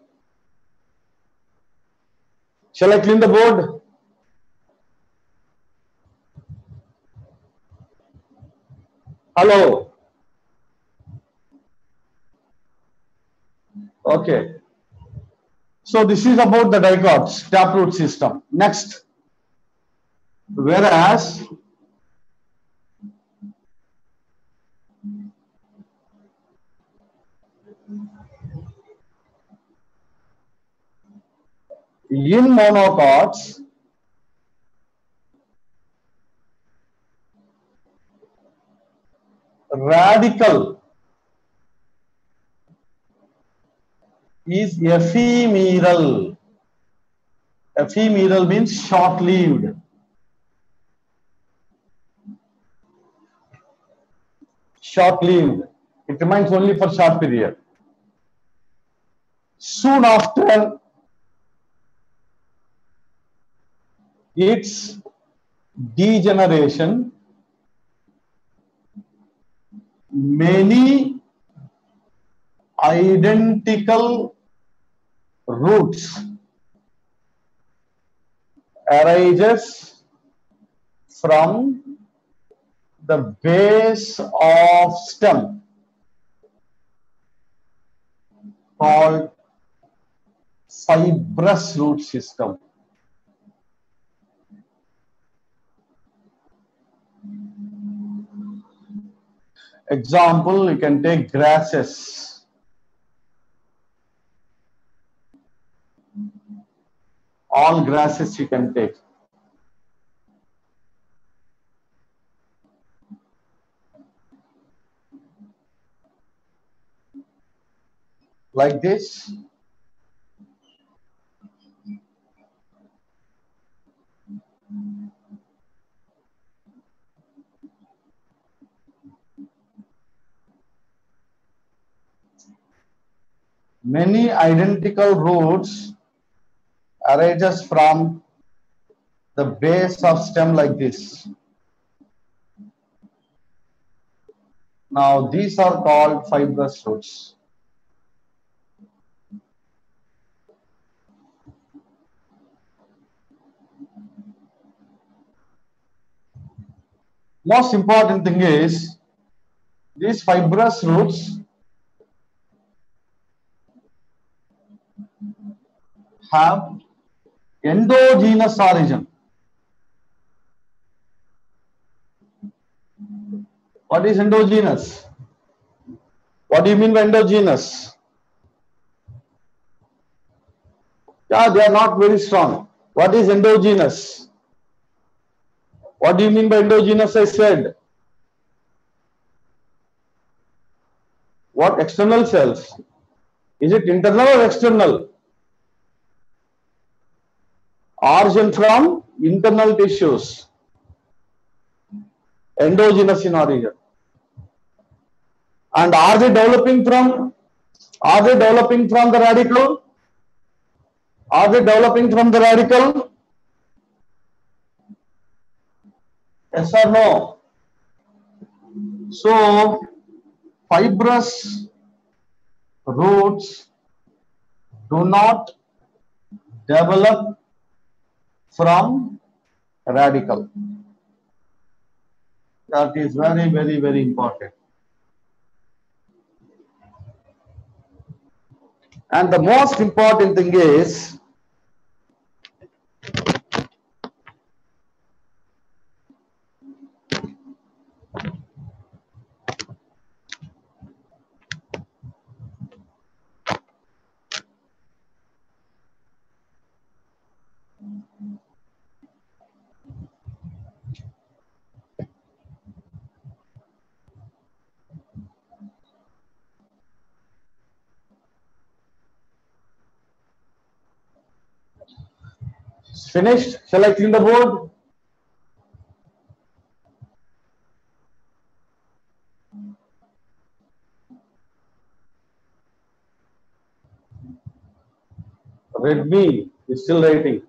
Shall I clean the board? Hello. Okay. So this is about the dichots, taproot system. Next. Whereas in monocots, radical is ephemeral. Ephemeral means short-lived. Short-lived. It remains only for short period. Soon after its degeneration, many identical roots arises from the base of stem called fibrous root system. Example, you can take grasses. All grasses you can take. Like this. Many identical roots arises from the base of stem like this. Now these are called fibrous roots. Most important thing is these fibrous roots have endogenous origin. What is endogenous? What do you mean by endogenous? Yeah, they are not very strong. What is endogenous? What do you mean by endogenous? I said. What external cells? Is it internal or external? Origin from internal tissues. Endogenous in origin. And are they developing from the radical? Are they developing from the radical? Yes or no? So fibrous roots do not develop from radicle. That is very, very, very important. And the most important thing is finished. Shall I clean the board? Redmi is still writing.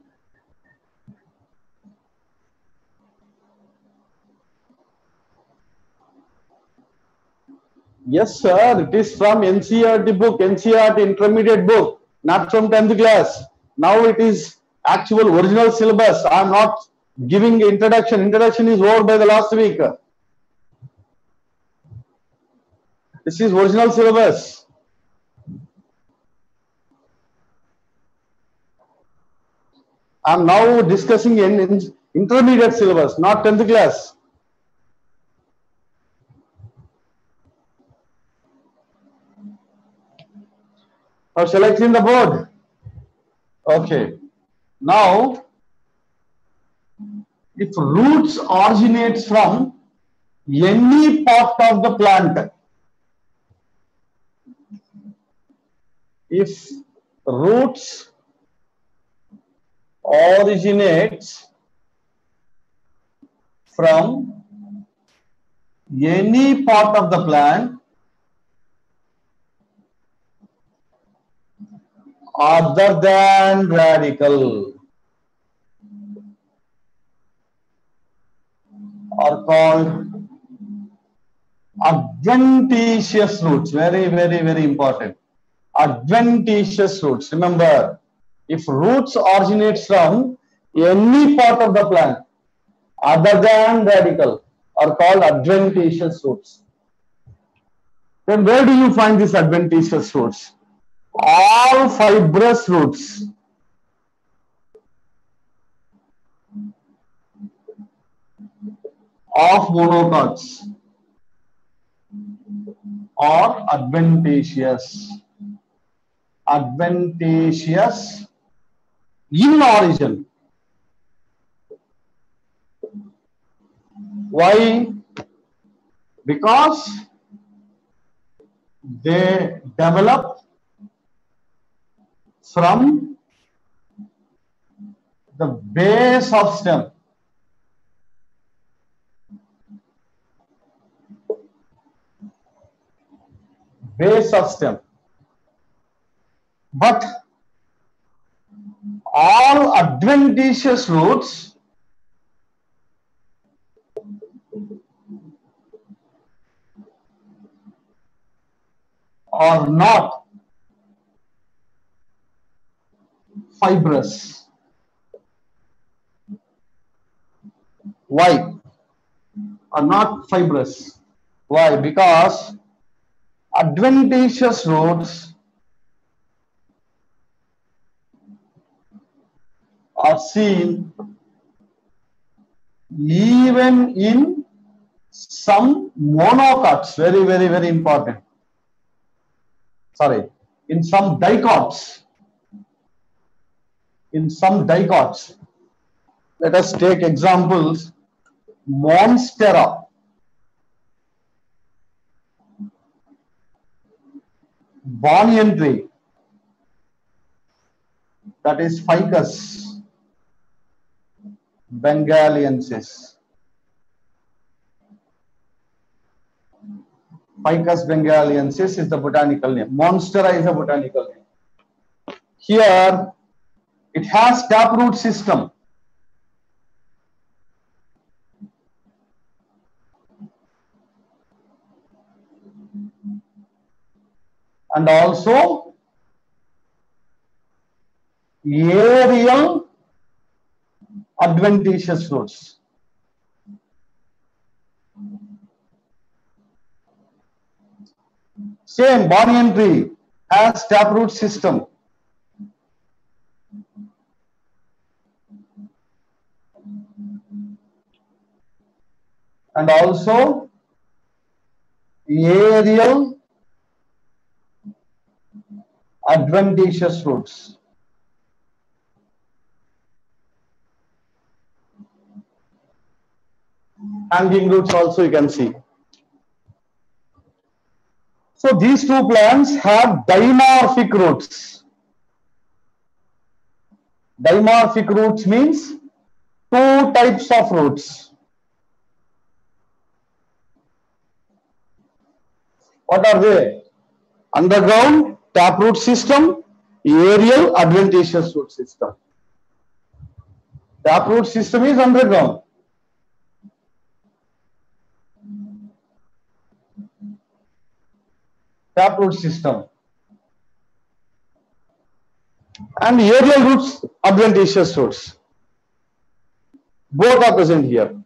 Yes, sir. It is from NCERT book, NCERT intermediate book, not from 10th class. Now it is actual original syllabus. I am not giving introduction. Introduction is over by the last week. This is original syllabus. I am now discussing in intermediate syllabus, not 10th class. Or shall I clean the board? Okay. Now, if roots originates from any part of the plant, if roots originates from any part of the plant other than radicle are called adventitious roots. Very, very, very important. Adventitious roots. Remember, if roots originates from any part of the plant other than radicle are called adventitious roots. Then where do you find these adventitious roots? All fibrous roots of monocots are adventitious. Adventitious in origin. Why? Because they develop from the base of stem. Base of stem. But all adventitious roots are not fibrous. Why? Are not fibrous. Why? Because adventitious roots are seen even in some monocots. Very, very, very important. Sorry, in some dicots. In some dicots. Let us take examples. Monstera, banyan tree, that is Ficus bengaliensis. Ficus bengaliensis is the botanical name. Monstera is a botanical name. Here, it has taproot system. and also aerial adventitious roots. Same banyan tree has taproot system. And also aerial adventitious roots. Hanging roots also you can see. So these two plants have dimorphic roots. Dimorphic roots means two types of roots. What are they? Underground taproot system, aerial adventitious root system. Taproot system is underground. Taproot system. And aerial roots, adventitious roots. Both are present here.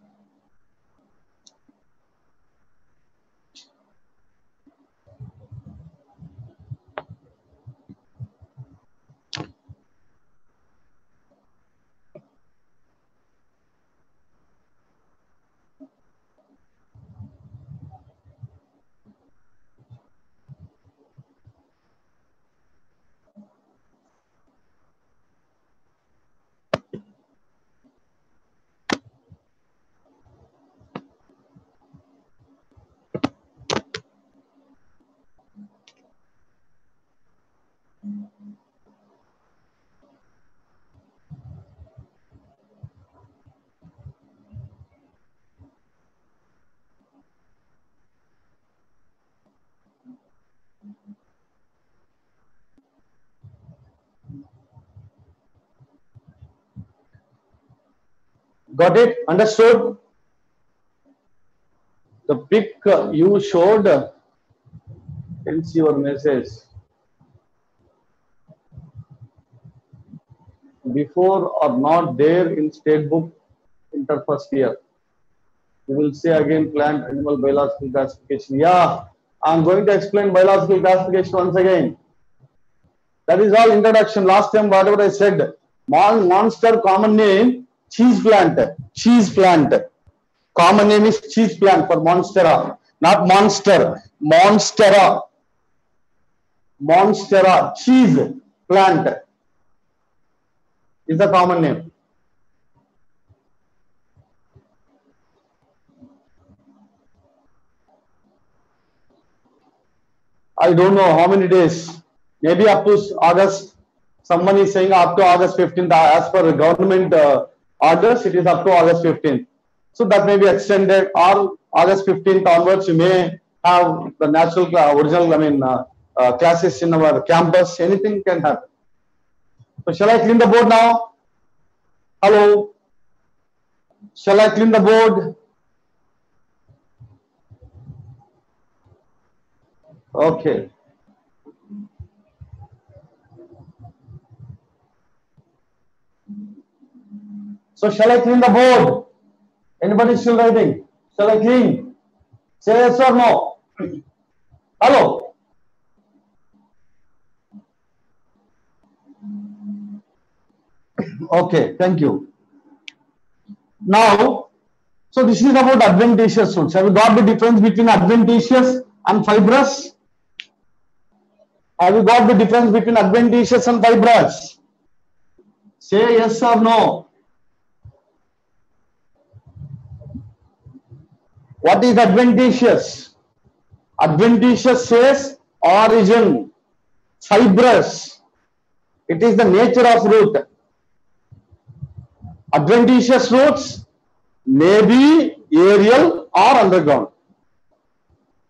Got it? Understood? The pic you showed, can see your message. Before or not there in state book inter first year. You will say again plant animal biological classification. Yeah, I'm going to explain biological classification once again. That is all introduction. Last time whatever I said, monster common name cheese plant. Cheese plant. Common name is cheese plant for monstera, not monster. Monstera. Monstera, cheese plant is the common name. I don't know how many days. Maybe up to August. Someone is saying up to August 15th. As per government orders, it is up to August 15th. So that may be extended, or August 15th onwards, you may have the natural, original, classes in our campus. Anything can happen. So shall I clean the board now? Hello? Shall I clean the board? Okay. So shall I clean the board? Anybody still writing? Shall I clean? Say yes or no. Hello? Okay, thank you. Now, so this is about adventitious roots. Have you got the difference between adventitious and fibrous? Have you got the difference between adventitious and fibrous? Say yes or no. What is adventitious? Adventitious says origin. Fibrous, it is the nature of root. Adventitious roots may be aerial or underground.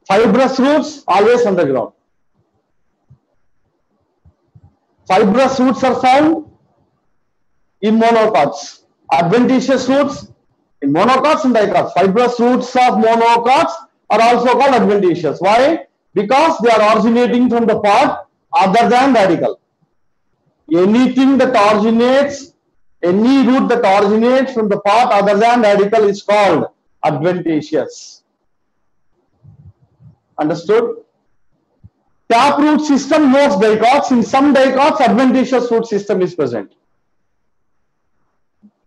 Fibrous roots always underground. Fibrous roots are found in monocots. Adventitious roots in monocots and dicots. Fibrous roots of monocots are also called adventitious. Why? because they are originating from the part other than radical. Anything that originates, any root that originates from the part other than radical is called adventitious. Understood? Taproot system, most dicots. In some dicots, adventitious root system is present.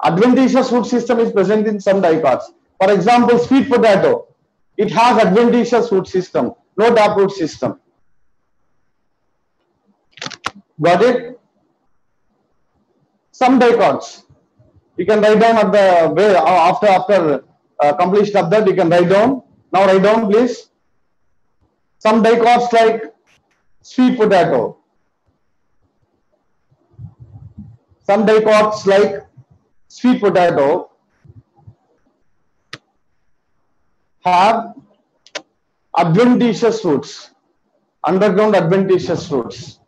Adventitious root system is present in some dicots. For example, sweet potato. It has adventitious root system, no taproot system. Got it? Some dicots. You can write down at the way after completion of that. You can write down. Now write down, please. Some dicots like sweet potato. Some dicots like sweet potato have adventitious roots, underground adventitious roots.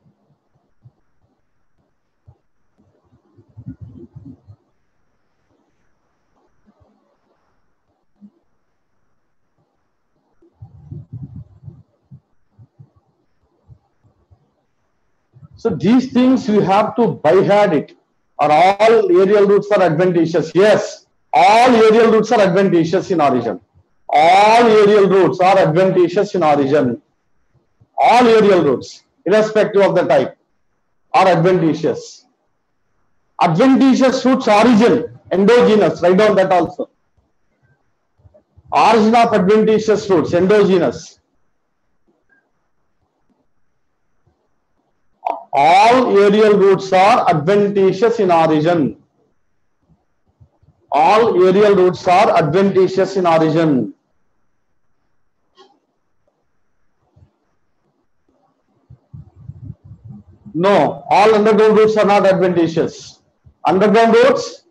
So these things you have to by heart it. Are all aerial roots are adventitious? Yes, all aerial roots are adventitious in origin. All aerial roots are adventitious in origin. All aerial roots, irrespective of the type, are adventitious. Adventitious roots origin, endogenous, write down that also. Origin of adventitious roots, endogenous. All aerial roots are adventitious in origin. All aerial roots are adventitious in origin. No, all underground roots are not adventitious. Underground roots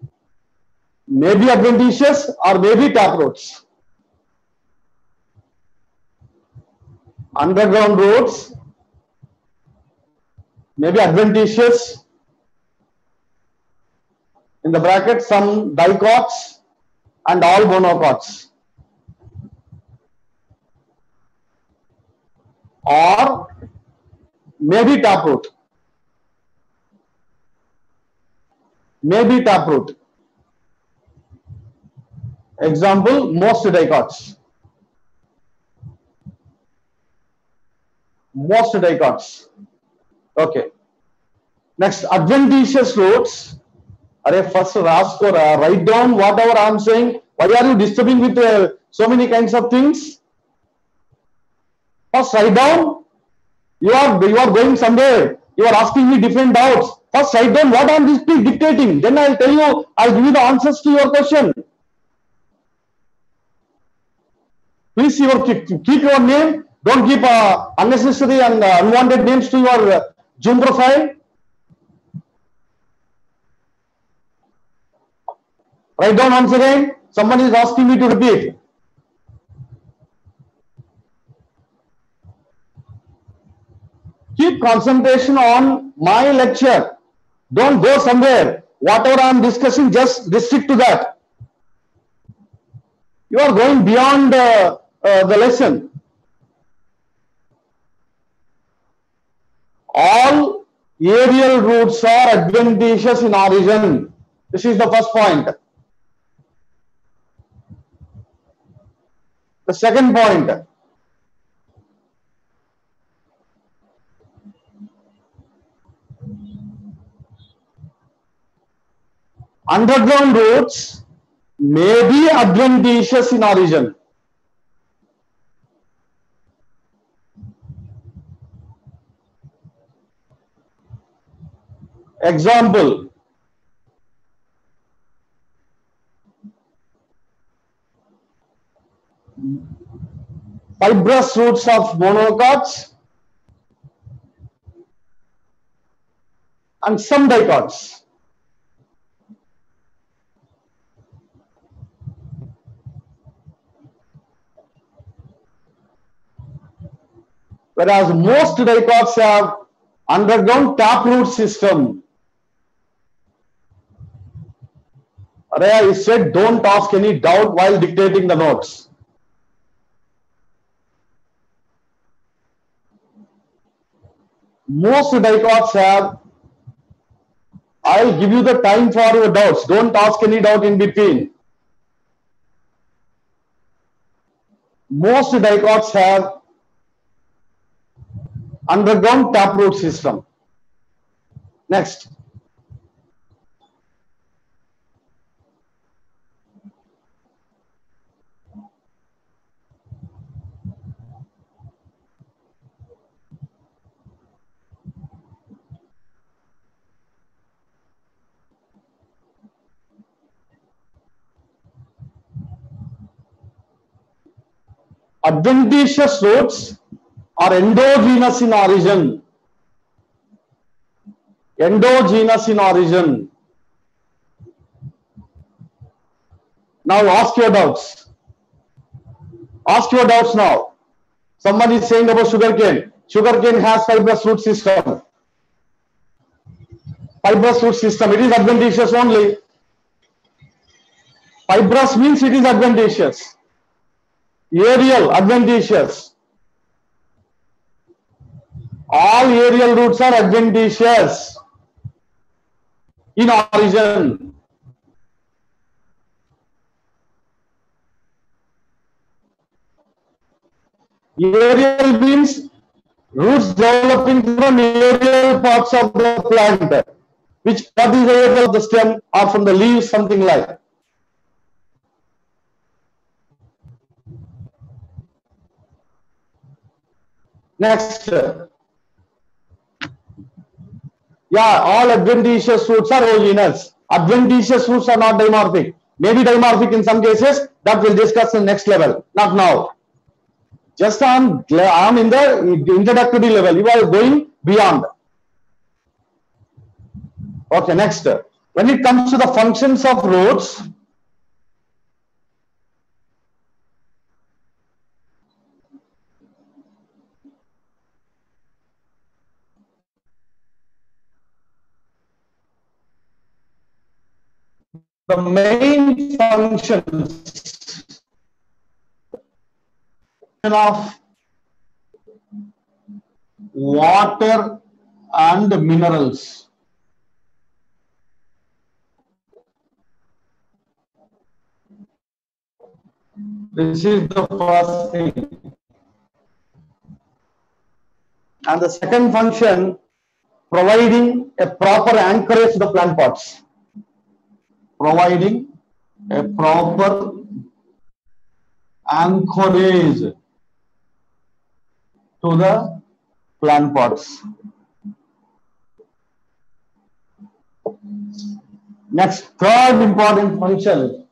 may be adventitious or may be taproots. Underground roots may be adventitious, in the bracket some dicots and all monocots, or maybe taproot. Maybe taproot. Example, most dicots. Most dicots. Okay. Next, adventitious roots. First, write down whatever I am saying. Why are you disturbing with so many kinds of things? First, write down. You are going somewhere. You are asking me different doubts. First, write down what I am dictating. Then I will tell you. I will give you the answers to your question. Please keep your name. Don't keep unnecessary and unwanted names to your Zoom profile. Write down once again. Somebody is asking me to repeat. Keep concentration on my lecture. Don't go somewhere. Whatever I am discussing, just restrict to that. You are going beyond the lesson. All aerial roots are adventitious in origin. This is the first point. The second point. Underground roots may be adventitious in origin. Example, fibrous roots of monocots and some dicots. Whereas most dicots have underground taproot system. I said don't ask any doubt while dictating the notes. Most dicots have. I'll give you the time for your doubts. Don't ask any doubt in between. Most dicots have underground taproot system. Next. Adventitious roots are endogenous in origin. Endogenous in origin. Now ask your doubts. Ask your doubts now. Someone is saying about sugarcane. Sugarcane has fibrous root system. Fibrous root system. It is adventitious only. Fibrous means it is adventitious. Aerial, adventitious. All aerial roots are adventitious in origin. Aerial means roots developing from aerial parts of the plant. Which part is aerial of the stem or from the leaves, something like. Next. Yeah, all adventitious roots are homogeneous. Adventitious roots are not dimorphic. Maybe dimorphic in some cases. That we'll discuss in next level. Not now. Just I'm in the introductory level. You are going beyond. Okay, next. When it comes to the functions of roots, the main functions of water and minerals. This is the first thing. And the second function, providing a proper anchorage to the plant pots. Providing a proper anchorage to the plant pots. Next, third important function,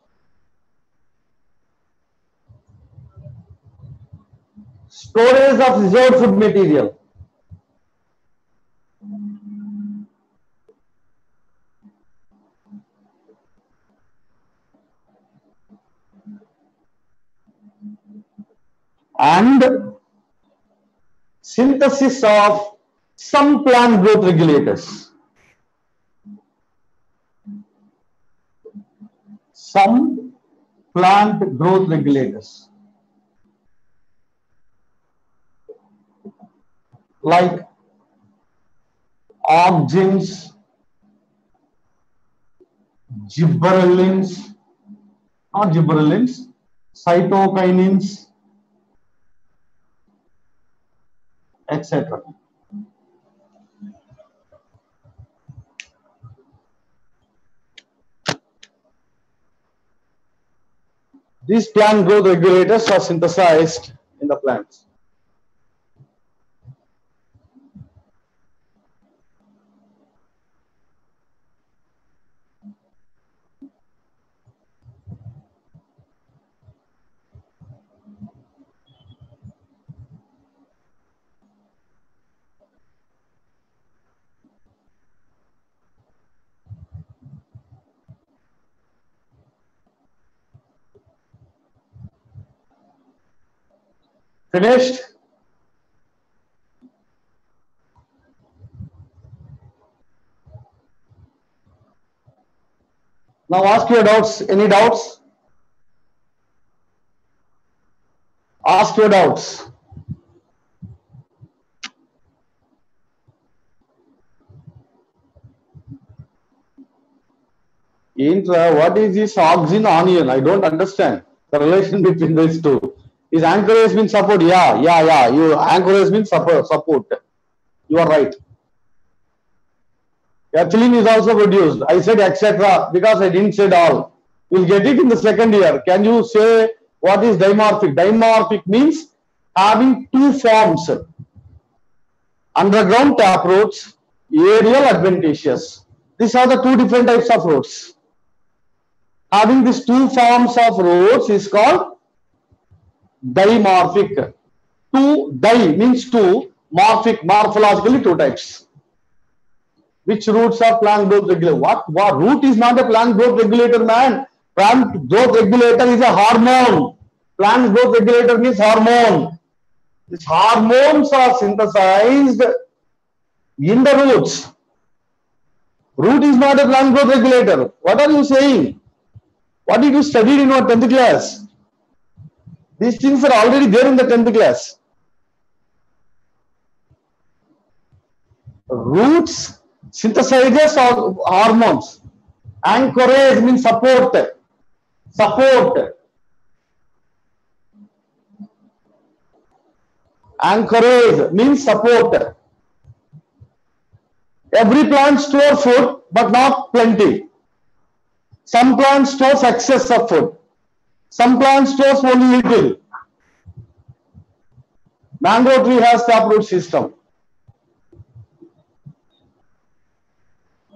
storage of reserved food material. And synthesis of some plant growth regulators. Some plant growth regulators. Like auxins, gibberellins, not gibberellins, cytokinins, etc. These plant growth regulators are synthesized in the plants. Finished? Now ask your doubts. Any doubts? Ask your doubts. What is this oxin onion? I don't understand the relation between these two. Is anchorage means support? Yeah. You anchorage means support. You are right. Ethylene is also produced. I said etc. because I didn't say all. You'll get it in the second year. Can you say what is dimorphic? Dimorphic means having two forms. Underground tap roads, aerial adventitious. These are the two different types of roads. Having these two forms of roads is called dimorphic. Two, di means two, morphic, morphologically two types. Which roots are plant growth regulator? What? Root is not a plant growth regulator, man. Plant growth regulator is a hormone. Plant growth regulator means hormone. These hormones are synthesized in the roots. Root is not a plant growth regulator. What are you saying? What did you study in your 10th class? These things are already there in the 10th class. Roots synthesizes of hormones. Anchorage means support. Support. Anchorage means support. Every plant stores food, but not plenty. Some plants store excess of food. Some plants stores only little. Mango tree has taproot system.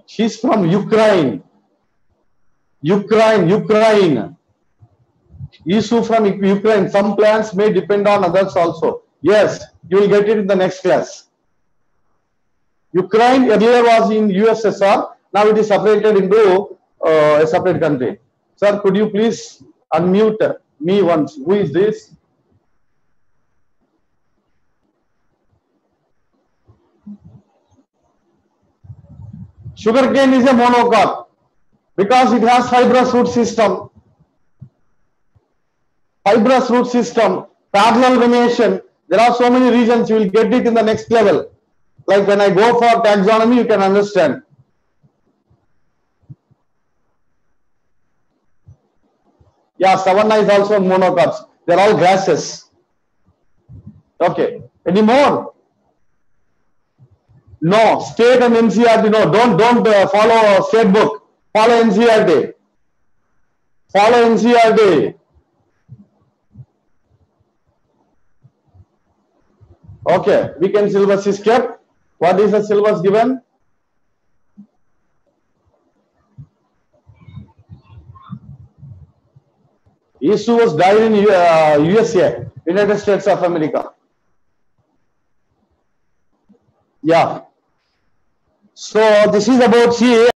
She's from Ukraine. Ukraine. Isu from Ukraine. Some plants may depend on others also. Yes, you will get it in the next class. Ukraine earlier was in USSR. Now it is separated into a separate country. Sir, could you please unmute me once? Who is this? Sugarcane is a monocot because it has fibrous root system. Fibrous root system, parallel venation. There are so many reasons. You will get it in the next level. Like when I go for taxonomy, you can understand. Yeah, savanna is also monocots. They're all grasses. Okay. Any more? No. State and NCERT. No. Don't follow state book. Follow NCERT. Follow NCERT. Okay. Weekend syllabus is kept. What is the syllabus given? Isu was died in USA, United States of America. Yeah. So this is about CA.